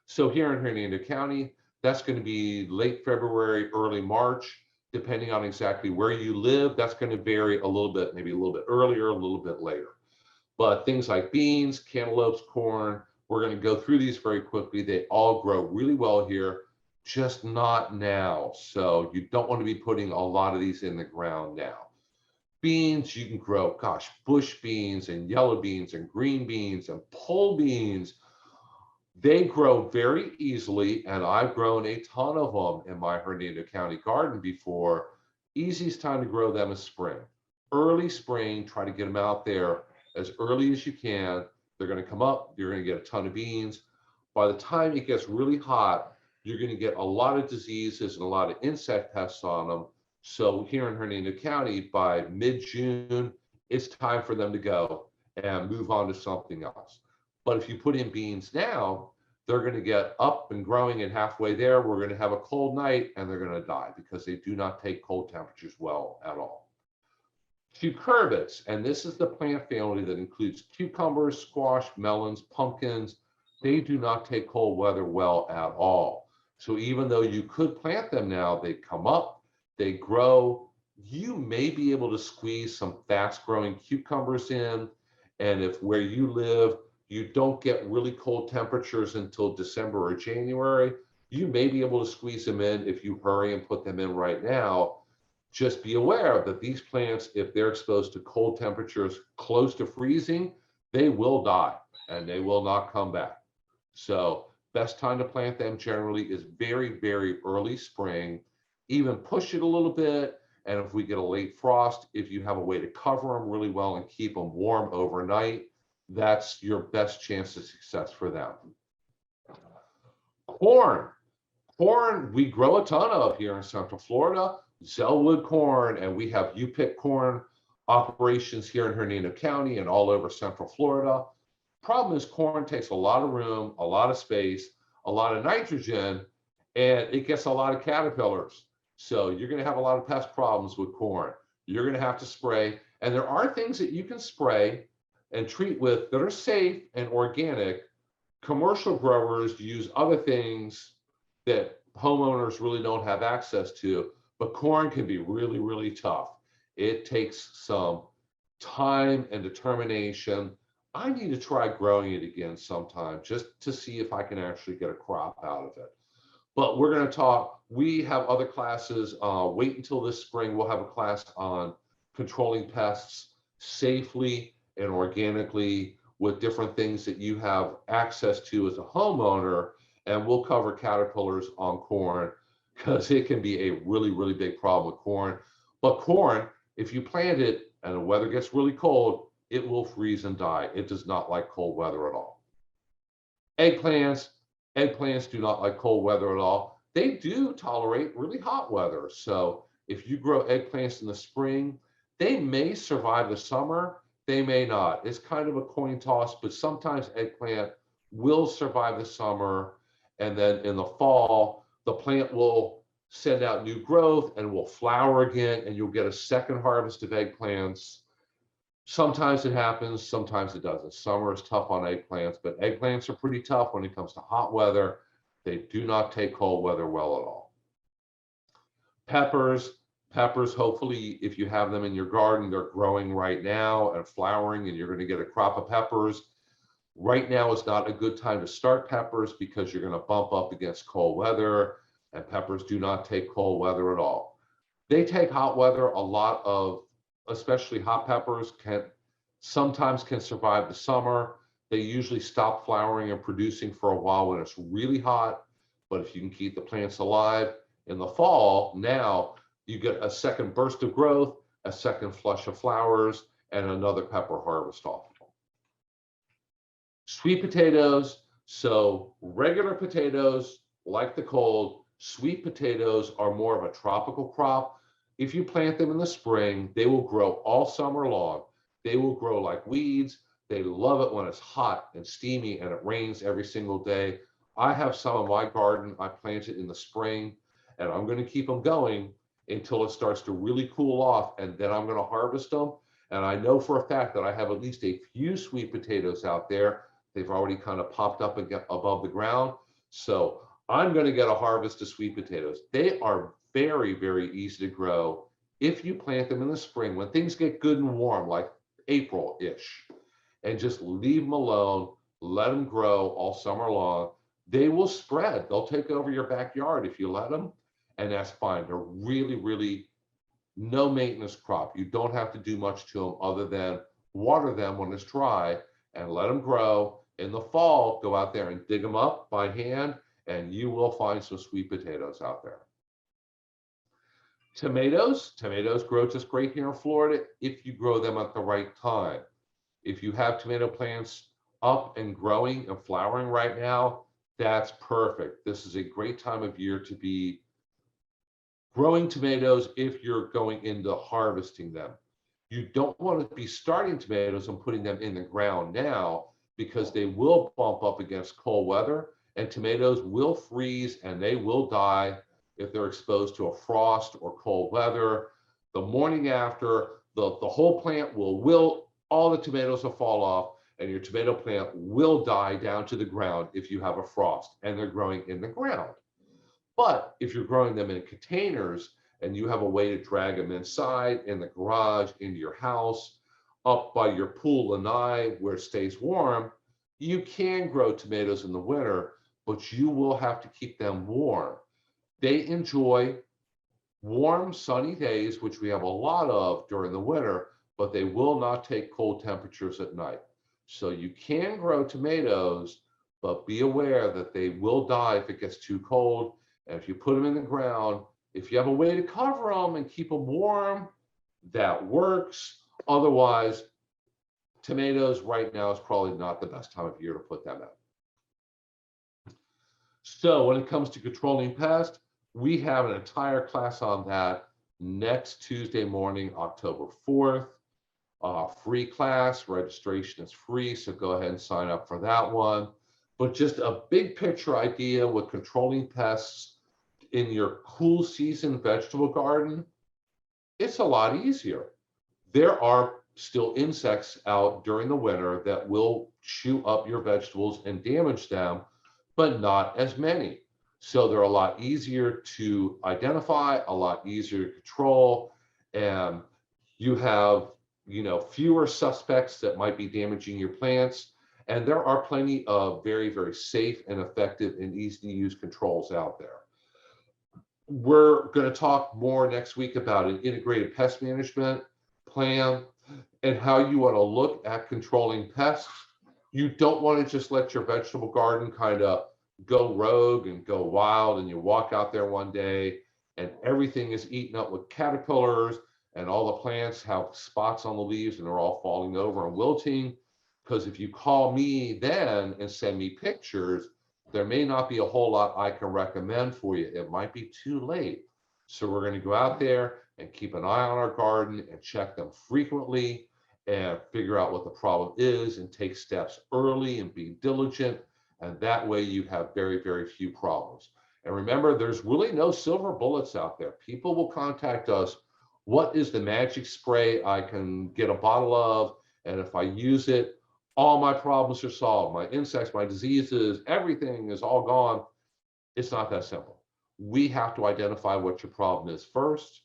So here in Hernando County, that's going to be late February, early March, depending on exactly where you live. That's going to vary a little bit, maybe a little bit earlier, a little bit later. But things like beans, cantaloupes, corn, we're going to go through these very quickly. They all grow really well here, just not now. So you don't want to be putting a lot of these in the ground now. Beans, you can grow, gosh, bush beans and yellow beans and green beans and pole beans. They grow very easily, and I've grown a ton of them in my Hernando County garden before. Easiest time to grow them is spring. Early spring, try to get them out there as early as you can. They're going to come up, you're going to get a ton of beans. By the time it gets really hot, you're going to get a lot of diseases and a lot of insect pests on them. So here in Hernando County, by mid-June, it's time for them to go and move on to something else. But if you put in beans now, they're going to get up and growing, and halfway there, we're going to have a cold night and they're going to die because they do not take cold temperatures well at all. Cucurbits, and this is the plant family that includes cucumbers, squash, melons, pumpkins. They do not take cold weather well at all. So even though you could plant them now, they come up, they grow. You may be able to squeeze some fast growing cucumbers in. And if where you live, you don't get really cold temperatures until December or January, you may be able to squeeze them in if you hurry and put them in right now. Just be aware that these plants, if they're exposed to cold temperatures close to freezing, they will die and they will not come back. So best time to plant them generally is very, very early spring. Even push it a little bit. And if we get a late frost, if you have a way to cover them really well and keep them warm overnight, that's your best chance of success for them. Corn. Corn, we grow a ton of here in Central Florida. Zellwood corn, and we have U-pick corn operations here in Hernando County and all over Central Florida. Problem is corn takes a lot of room, a lot of space, a lot of nitrogen, and it gets a lot of caterpillars. So you're going to have a lot of pest problems with corn. You're going to have to spray, and there are things that you can spray and treat with that are safe and organic. Commercial growers use other things that homeowners really don't have access to, but corn can be really, really tough. It takes some time and determination. I need to try growing it again sometime just to see if I can actually get a crop out of it. But we're going to talk, we have other classes. Wait until this spring. We'll have a class on controlling pests safely and organically with different things that you have access to as a homeowner. And we'll cover caterpillars on corn because it can be a really, really big problem with corn. But corn, if you plant it and the weather gets really cold, it will freeze and die. It does not like cold weather at all. Eggplants do not like cold weather at all. They do tolerate really hot weather. So if you grow eggplants in the spring, they may survive the summer, they may not. It's kind of a coin toss, but sometimes eggplant will survive the summer. And then in the fall, the plant will send out new growth and will flower again, and you'll get a second harvest of eggplants. Sometimes it happens, sometimes it doesn't. Summer is tough on eggplants, but eggplants are pretty tough when it comes to hot weather. They do not take cold weather well at all. Peppers, hopefully, if you have them in your garden, they're growing right now and flowering, and you're going to get a crop of peppers. Right now is not a good time to start peppers because you're going to bump up against cold weather, and peppers do not take cold weather at all. They take hot weather. A lot of, especially hot peppers, sometimes can survive the summer. They usually stop flowering and producing for a while when it's really hot, but if you can keep the plants alive in the fall, now you get a second burst of growth, a second flush of flowers, and another pepper harvest off of them. Sweet potatoes. So regular potatoes like the cold. Sweet potatoes are more of a tropical crop. If you plant them in the spring, they will grow all summer long. They will grow like weeds. They love it when it's hot and steamy and it rains every single day. I have some in my garden. I planted in the spring, and I'm going to keep them going until it starts to really cool off, and then I'm going to harvest them. And I know for a fact that I have at least a few sweet potatoes out there. They've already kind of popped up and get above the ground. So I'm going to get a harvest of sweet potatoes. They are very, very easy to grow if you plant them in the spring when things get good and warm, like April-ish, and just leave them alone, let them grow all summer long. They will spread. They'll take over your backyard if you let them, and that's fine. They're really, really no maintenance crop. You don't have to do much to them other than water them when it's dry and let them grow. In the fall, go out there and dig them up by hand, and you will find some sweet potatoes out there. Tomatoes grow just great here in Florida if you grow them at the right time. If you have tomato plants up and growing and flowering right now, that's perfect. This is a great time of year to be growing tomatoes if you're going into harvesting them. You don't want to be starting tomatoes and putting them in the ground now because they will bump up against cold weather, and tomatoes will freeze and they will die if they're exposed to a frost or cold weather. The morning after, the whole plant will wilt, all the tomatoes will fall off, and your tomato plant will die down to the ground if you have a frost and they're growing in the ground. But if you're growing them in containers and you have a way to drag them inside, in the garage, into your house, up by your pool lanai where it stays warm, you can grow tomatoes in the winter, but you will have to keep them warm. They enjoy warm, sunny days, which we have a lot of during the winter, but they will not take cold temperatures at night. So you can grow tomatoes, but be aware that they will die if it gets too cold. And if you put them in the ground, if you have a way to cover them and keep them warm, that works. Otherwise, tomatoes right now is probably not the best time of year to put them in. So when it comes to controlling pests, we have an entire class on that next Tuesday morning, October 4th. Free class, registration is free, so go ahead and sign up for that one. But just a big picture idea with controlling pests in your cool season vegetable garden, it's a lot easier. There are still insects out during the winter that will chew up your vegetables and damage them, but not as many. So they're a lot easier to identify, a lot easier to control, and you have, fewer suspects that might be damaging your plants. And there are plenty of very, very safe and effective and easy to use controls out there. We're going to talk more next week about an integrated pest management plan and how you want to look at controlling pests. You don't want to just let your vegetable garden kind of go rogue and go wild, and you walk out there one day and everything is eaten up with caterpillars and all the plants have spots on the leaves and they're all falling over and wilting. Because if you call me then and send me pictures, there may not be a whole lot I can recommend for you. It might be too late. So we're going to go out there and keep an eye on our garden and check them frequently and figure out what the problem is and take steps early and be diligent. And that way you have very, very few problems. And remember, there's really no silver bullets out there. People will contact us. What is the magic spray I can get a bottle of? And if I use it, all my problems are solved. My insects, my diseases, everything is all gone. It's not that simple. We have to identify what your problem is first,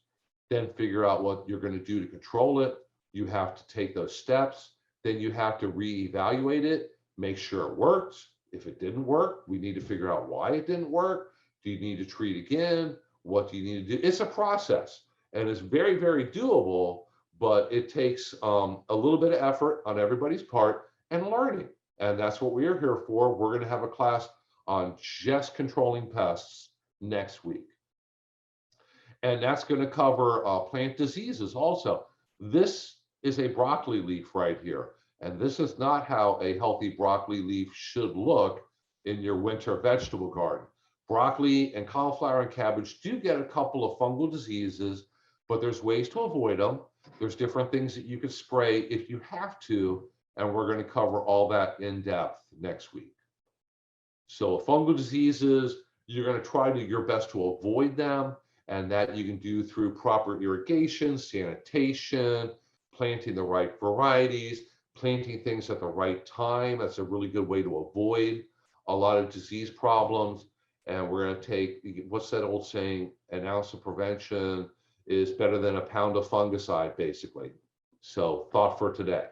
then figure out what you're going to do to control it. You have to take those steps. Then you have to reevaluate it, make sure it works. If it didn't work, we need to figure out why it didn't work. Do you need to treat again? What do you need to do? It's a process, and it's very, very doable, but it takes a little bit of effort on everybody's part and learning. And that's what we are here for. We're going to have a class on just controlling pests next week. And that's going to cover plant diseases also. This is a broccoli leaf right here. And this is not how a healthy broccoli leaf should look in your winter vegetable garden. Broccoli and cauliflower and cabbage do get a couple of fungal diseases, but there's ways to avoid them. There's different things that you can spray if you have to, and we're going to cover all that in depth next week. So fungal diseases, you're going to try to your best to avoid them, and that you can do through proper irrigation, sanitation, planting the right varieties, planting things at the right time. That's a really good way to avoid a lot of disease problems. And we're going to take, what's that old saying? An ounce of prevention is better than a pound of fungicide, basically. So thought for today.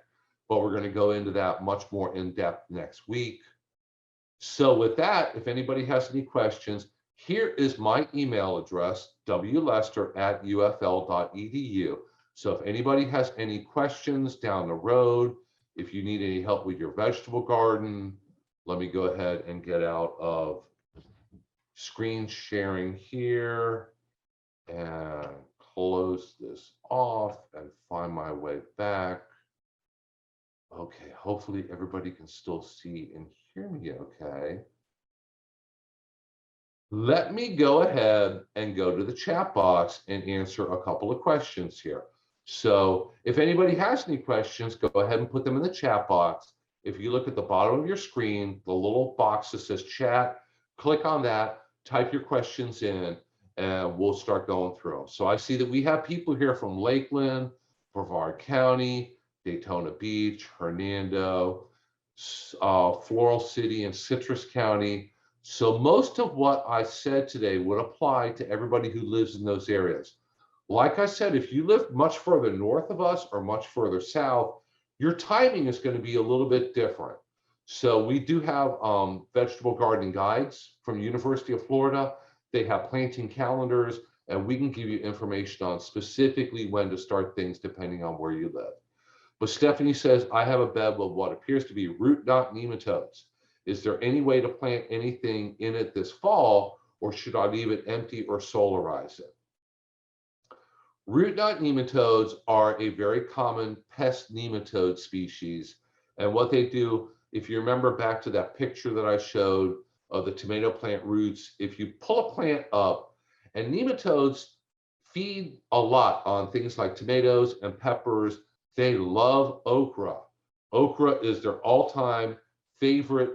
But we're going to go into that much more in depth next week. So with that, if anybody has any questions, here is my email address, wlester@ufl.edu. So if anybody has any questions down the road, if you need any help with your vegetable garden, let me go ahead and get out of screen sharing here and close this off and find my way back. Okay, hopefully everybody can still see and hear me okay. Let me go ahead and go to the chat box and answer a couple of questions here. So if anybody has any questions, go ahead and put them in the chat box. If you look at the bottom of your screen, the little box that says chat, click on that, type your questions in, and we'll start going through them. So I see that we have people here from Lakeland, Brevard County, Daytona Beach, Hernando, Floral City, and Citrus County. So most of what I said today would apply to everybody who lives in those areas. Like I said, if you live much further north of us or much further south, your timing is going to be a little bit different. So we do have vegetable gardening guides from University of Florida. They have planting calendars, and we can give you information on specifically when to start things depending on where you live. But Stephanie says, I have a bed with what appears to be root knot nematodes. Is there any way to plant anything in it this fall, or should I leave it empty or solarize it? Root knot nematodes are a very common pest nematode species. And what they do, if you remember back to that picture that I showed of the tomato plant roots, if you pull a plant up, and nematodes feed a lot on things like tomatoes and peppers. They love okra. Okra is their all-time favorite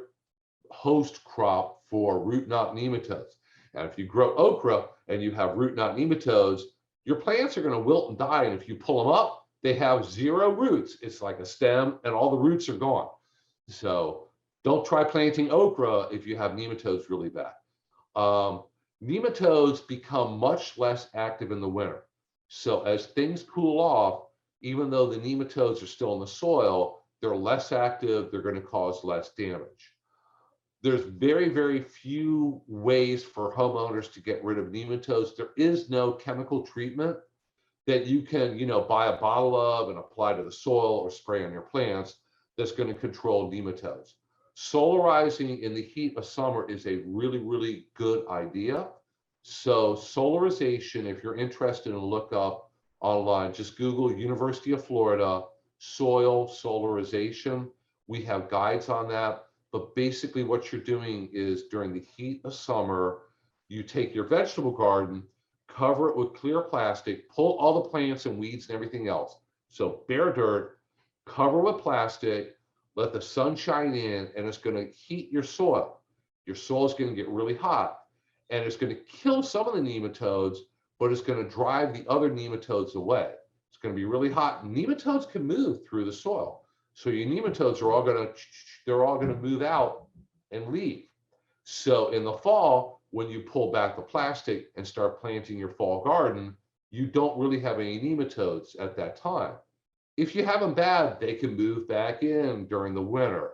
host crop for root knot nematodes. And if you grow okra and you have root knot nematodes, your plants are going to wilt and die. And if you pull them up, they have zero roots. It's like a stem and all the roots are gone. So don't try planting okra if you have nematodes really bad. Nematodes become much less active in the winter. So as things cool off, even though the nematodes are still in the soil, they're less active, they're going to cause less damage. There's very, very few ways for homeowners to get rid of nematodes. There is no chemical treatment that you can, buy a bottle of and apply to the soil or spray on your plants that's going to control nematodes. Solarizing in the heat of summer is a really, really good idea. So solarization, if you're interested in look up online, just Google University of Florida soil solarization. We have guides on that. But basically what you're doing is during the heat of summer, you take your vegetable garden, cover it with clear plastic, pull all the plants and weeds and everything else. So bare dirt, cover with plastic, let the sun shine in, and it's going to heat your soil. Your soil is going to get really hot. and it's going to kill some of the nematodes, but it's going to drive the other nematodes away. It's going to be really hot. Nematodes can move through the soil. So your nematodes are all going to, they're all going to move out and leave. So in the fall, when you pull back the plastic and start planting your fall garden, you don't really have any nematodes at that time. If you have them bad, they can move back in during the winter.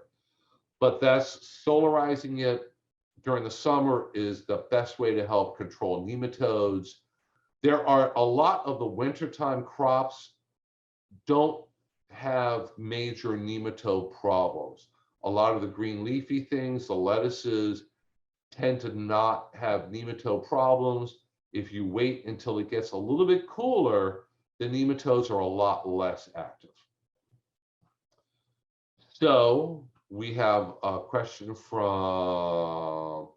But that's solarizing it during the summer is the best way to help control nematodes. There are a lot of the wintertime crops don't have major nematode problems. A lot of the green leafy things, the lettuces, tend to not have nematode problems. If you wait until it gets a little bit cooler, the nematodes are a lot less active. So we have a question from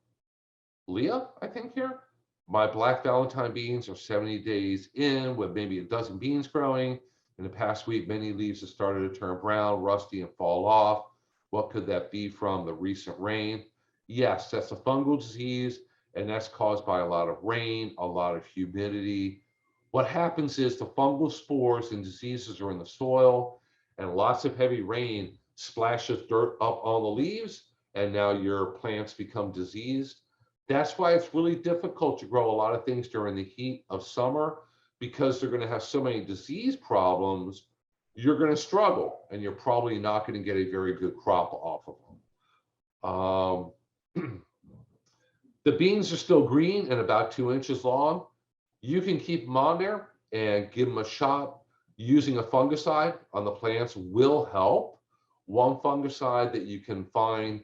Leah, I think here. My black Valentine beans are 70 days in with maybe a dozen beans growing. In the past week, many leaves have started to turn brown, rusty, and fall off. What could that be from the recent rain? Yes, that's a fungal disease, and that's caused by a lot of rain, a lot of humidity. What happens is the fungal spores and diseases are in the soil, and lots of heavy rain splashes dirt up on the leaves, and now your plants become diseased. That's why it's really difficult to grow a lot of things during the heat of summer, because they're going to have so many disease problems. You're going to struggle, and you're probably not going to get a very good crop off of them. The beans are still green and about 2 inches long. You can keep them on there and give them a shot. Using a fungicide on the plants will help. One fungicide that you can find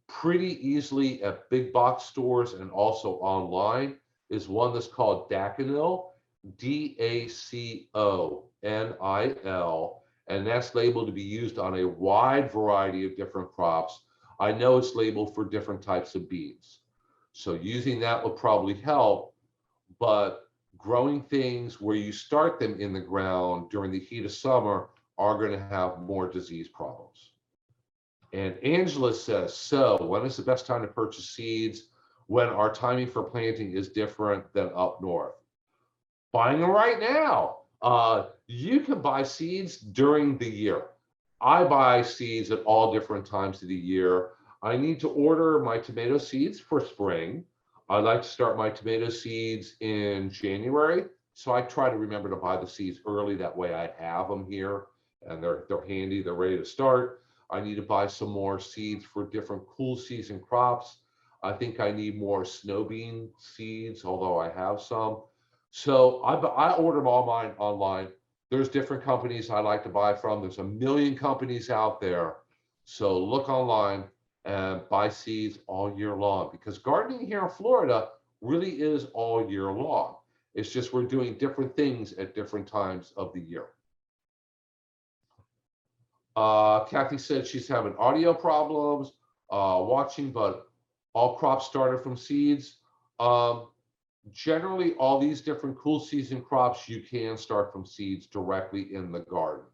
pretty easily at big box stores and also online is one that's called Daconil, DACONIL, and that's labeled to be used on a wide variety of different crops. I know it's labeled for different types of beans. So using that will probably help, but growing things where you start them in the ground during the heat of summer are going to have more disease problems. And Angela says, so when is the best time to purchase seeds when our timing for planting is different than up north? Buying them right now. You can buy seeds during the year. I buy seeds at all different times of the year. I need to order my tomato seeds for spring. I like to start my tomato seeds in January. So I try to remember to buy the seeds early. That way I have them here and they're handy. They're ready to start. I need to buy some more seeds for different cool season crops. I think I need more snow bean seeds, although I have some. So I order all mine online. There's different companies I like to buy from. There's a million companies out there. So look online and buy seeds all year long, because gardening here in Florida really is all year long. It's just we're doing different things at different times of the year. Kathy said she's having audio problems watching, but all crops started from seeds. Generally, all these different cool season crops, you can start from seeds directly in the garden.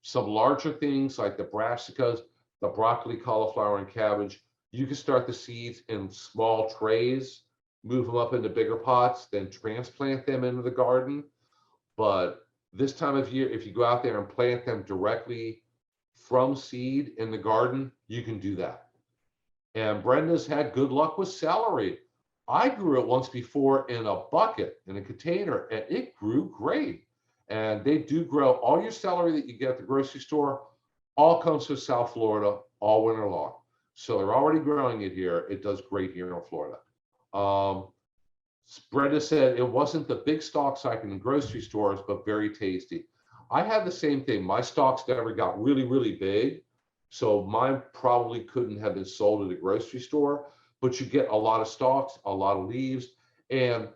Some larger things like the brassicas, the broccoli, cauliflower, and cabbage, you can start the seeds in small trays, move them up into bigger pots, then transplant them into the garden. But this time of year, if you go out there and plant them directly from seed in the garden, you can do that. And Brenda's had good luck with celery. I grew it once before in a bucket, in a container, and it grew great. And they do grow all your celery that you get at the grocery store, all comes from South Florida all winter long. So they're already growing it here. It does great here in Florida. Brenda said it wasn't the big stalks like in the grocery stores, but very tasty. I had the same thing. My stalks never got really, really big. So mine probably couldn't have been sold at a grocery store, but you get a lot of stalks, a lot of leaves, and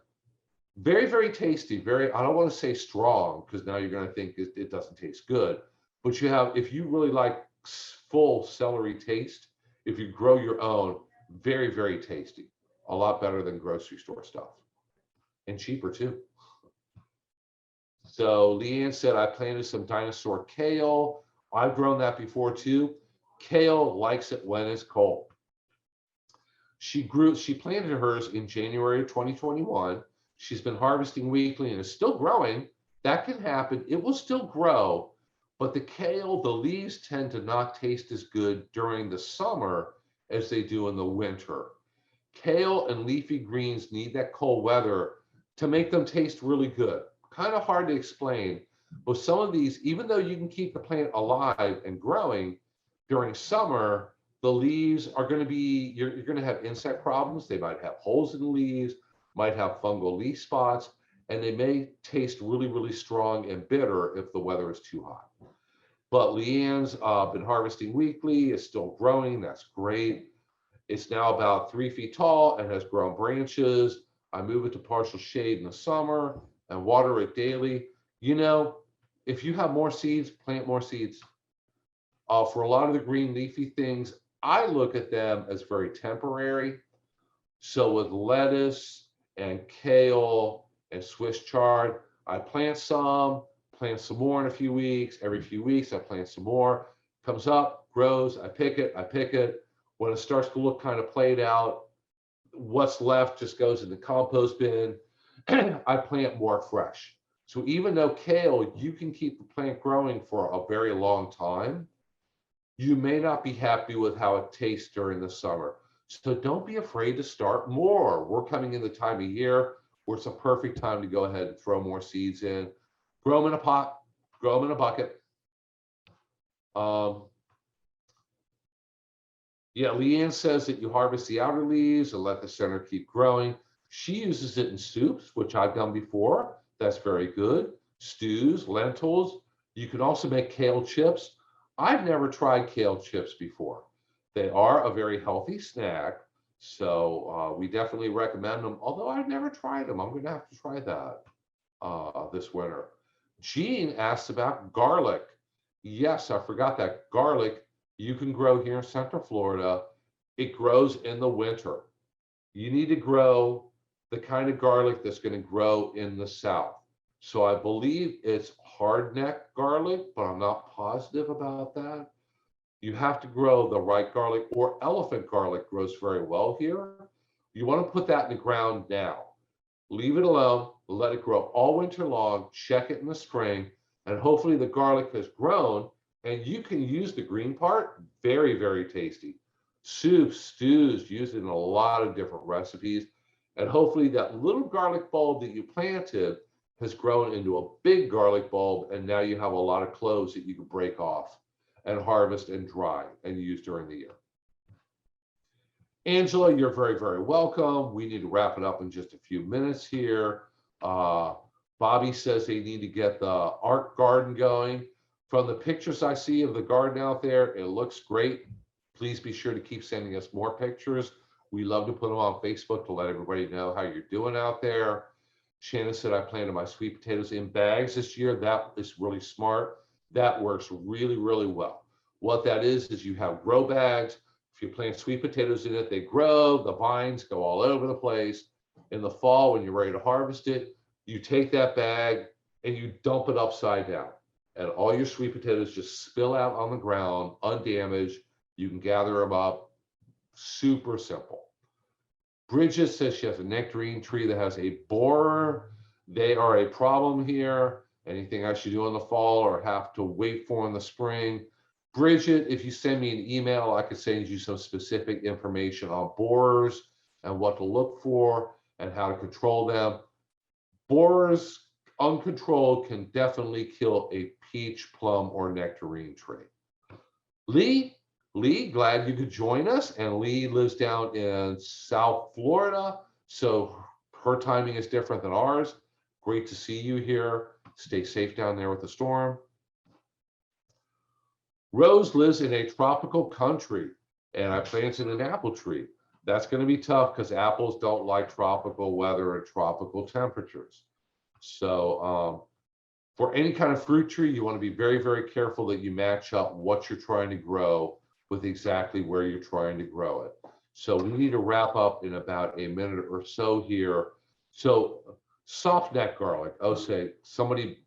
very, very tasty. Very, I don't want to say strong, because now you're going to think it doesn't taste good. But you have, if you really like full celery taste, if you grow your own, very, very tasty. A lot better than grocery store stuff. And cheaper too. So Leanne said, I planted some dinosaur kale. I've grown that before too. Kale likes it when it's cold. She planted hers in January of 2021. She's been harvesting weekly and is still growing. That can happen. It will still grow, but the kale, the leaves tend to not taste as good during the summer as they do in the winter. Kale and leafy greens need that cold weather to make them taste really good. Kind of hard to explain, but some of these, even though you can keep the plant alive and growing during summer, the leaves are going to be, you're going to have insect problems. They might have holes in the leaves, might have fungal leaf spots, and they may taste really, really strong and bitter if the weather is too hot. But Leanne's been harvesting weekly, is still growing. That's great. It's now about 3 feet tall and has grown branches. I move it to partial shade in the summer and water it daily. You know, if you have more seeds, plant more seeds. For a lot of the green leafy things, I look at them as very temporary. So with lettuce and kale and Swiss chard, I plant some more in a few weeks. Every few weeks, I plant some more. Comes up, grows, I pick it. When it starts to look kind of played out, what's left just goes in the compost bin. I plant more fresh. So even though kale, you can keep the plant growing for a very long time, you may not be happy with how it tastes during the summer. So don't be afraid to start more. We're coming in the time of year where it's a perfect time to go ahead and throw more seeds in. Grow them in a pot, grow them in a bucket. Yeah, Leanne says that you harvest the outer leaves and let the center keep growing. She uses it in soups, which I've done before. That's very good. Stews, lentils. You can also make kale chips. I've never tried kale chips before. They are a very healthy snack, so we definitely recommend them, although I've never tried them. I'm going to have to try that this winter. Jean asked about garlic. Yes, I forgot that. Garlic you can grow here in Central Florida. It grows in the winter. You need to grow the kind of garlic that's going to grow in the South. So I believe it's hardneck garlic, but I'm not positive about that. You have to grow the right garlic, or elephant garlic grows very well here. You want to put that in the ground now. Leave it alone, let it grow all winter long, check it in the spring, and hopefully the garlic has grown and you can use the green part. Very, very tasty. Soups, stews, used in a lot of different recipes. And hopefully that little garlic bulb that you planted has grown into a big garlic bulb, and now you have a lot of cloves that you can break off and harvest and dry and use during the year. Angela, you're very, very welcome. We need to wrap it up in just a few minutes here. Bobby says they need to get the art garden going. From the pictures I see of the garden out there, it looks great. Please be sure to keep sending us more pictures. We love to put them on Facebook to let everybody know how you're doing out there. Shannon said, I planted my sweet potatoes in bags this year. That is really smart. That works really, really well. What that is you have grow bags. If you plant sweet potatoes in it, they grow, the vines go all over the place. In the fall, when you're ready to harvest it, you take that bag and you dump it upside down. And all your sweet potatoes just spill out on the ground, undamaged. You can gather them up. Super simple. Bridget says she has a nectarine tree that has a borer. They are a problem here. Anything I should do in the fall or have to wait for in the spring? Bridget, if you send me an email, I could send you some specific information on borers and what to look for and how to control them. Borers, uncontrolled, can definitely kill a peach, plum, or nectarine tree. Lee, glad you could join us. And Lee lives down in South Florida, so her timing is different than ours. Great to see you here. Stay safe down there with the storm. Rose lives in a tropical country, and I planted an apple tree. That's going to be tough because apples don't like tropical weather and tropical temperatures. So for any kind of fruit tree, you want to be very, very careful that you match up what you're trying to grow with exactly where you're trying to grow it. So we need to wrap up in about a minute or so here. So soft neck garlic. Oh, say somebody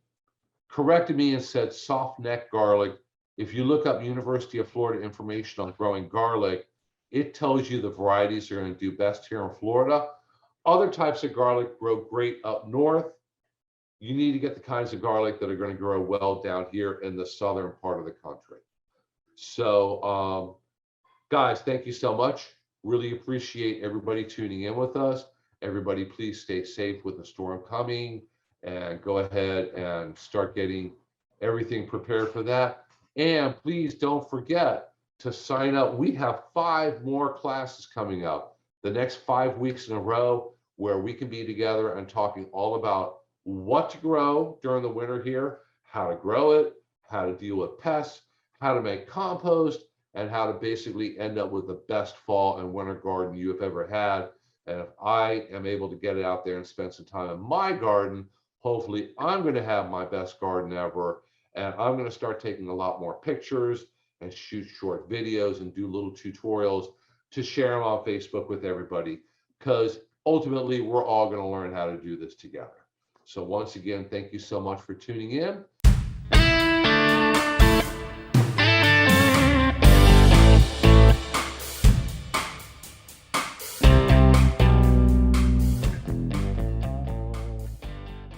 corrected me and said soft neck garlic. If you look up University of Florida information on growing garlic, It tells you the varieties are going to do best here in Florida. Other types of garlic grow great up north. You need to get the kinds of garlic that are going to grow well down here in the southern part of the country. So, guys, thank you so much. Really appreciate everybody tuning in with us. Everybody, please stay safe with the storm coming and go ahead and start getting everything prepared for that. And please don't forget to sign up. We have 5 more classes coming up the next 5 weeks in a row where we can be together and talking all about what to grow during the winter here, how to grow it, how to deal with pests, how to make compost, and how to basically end up with the best fall and winter garden you have ever had. And if I am able to get it out there and spend some time in my garden, hopefully I'm going to have my best garden ever. And I'm going to start taking a lot more pictures and shoot short videos and do little tutorials to share them on Facebook with everybody, because ultimately we're all going to learn how to do this together. So once again, thank you so much for tuning in.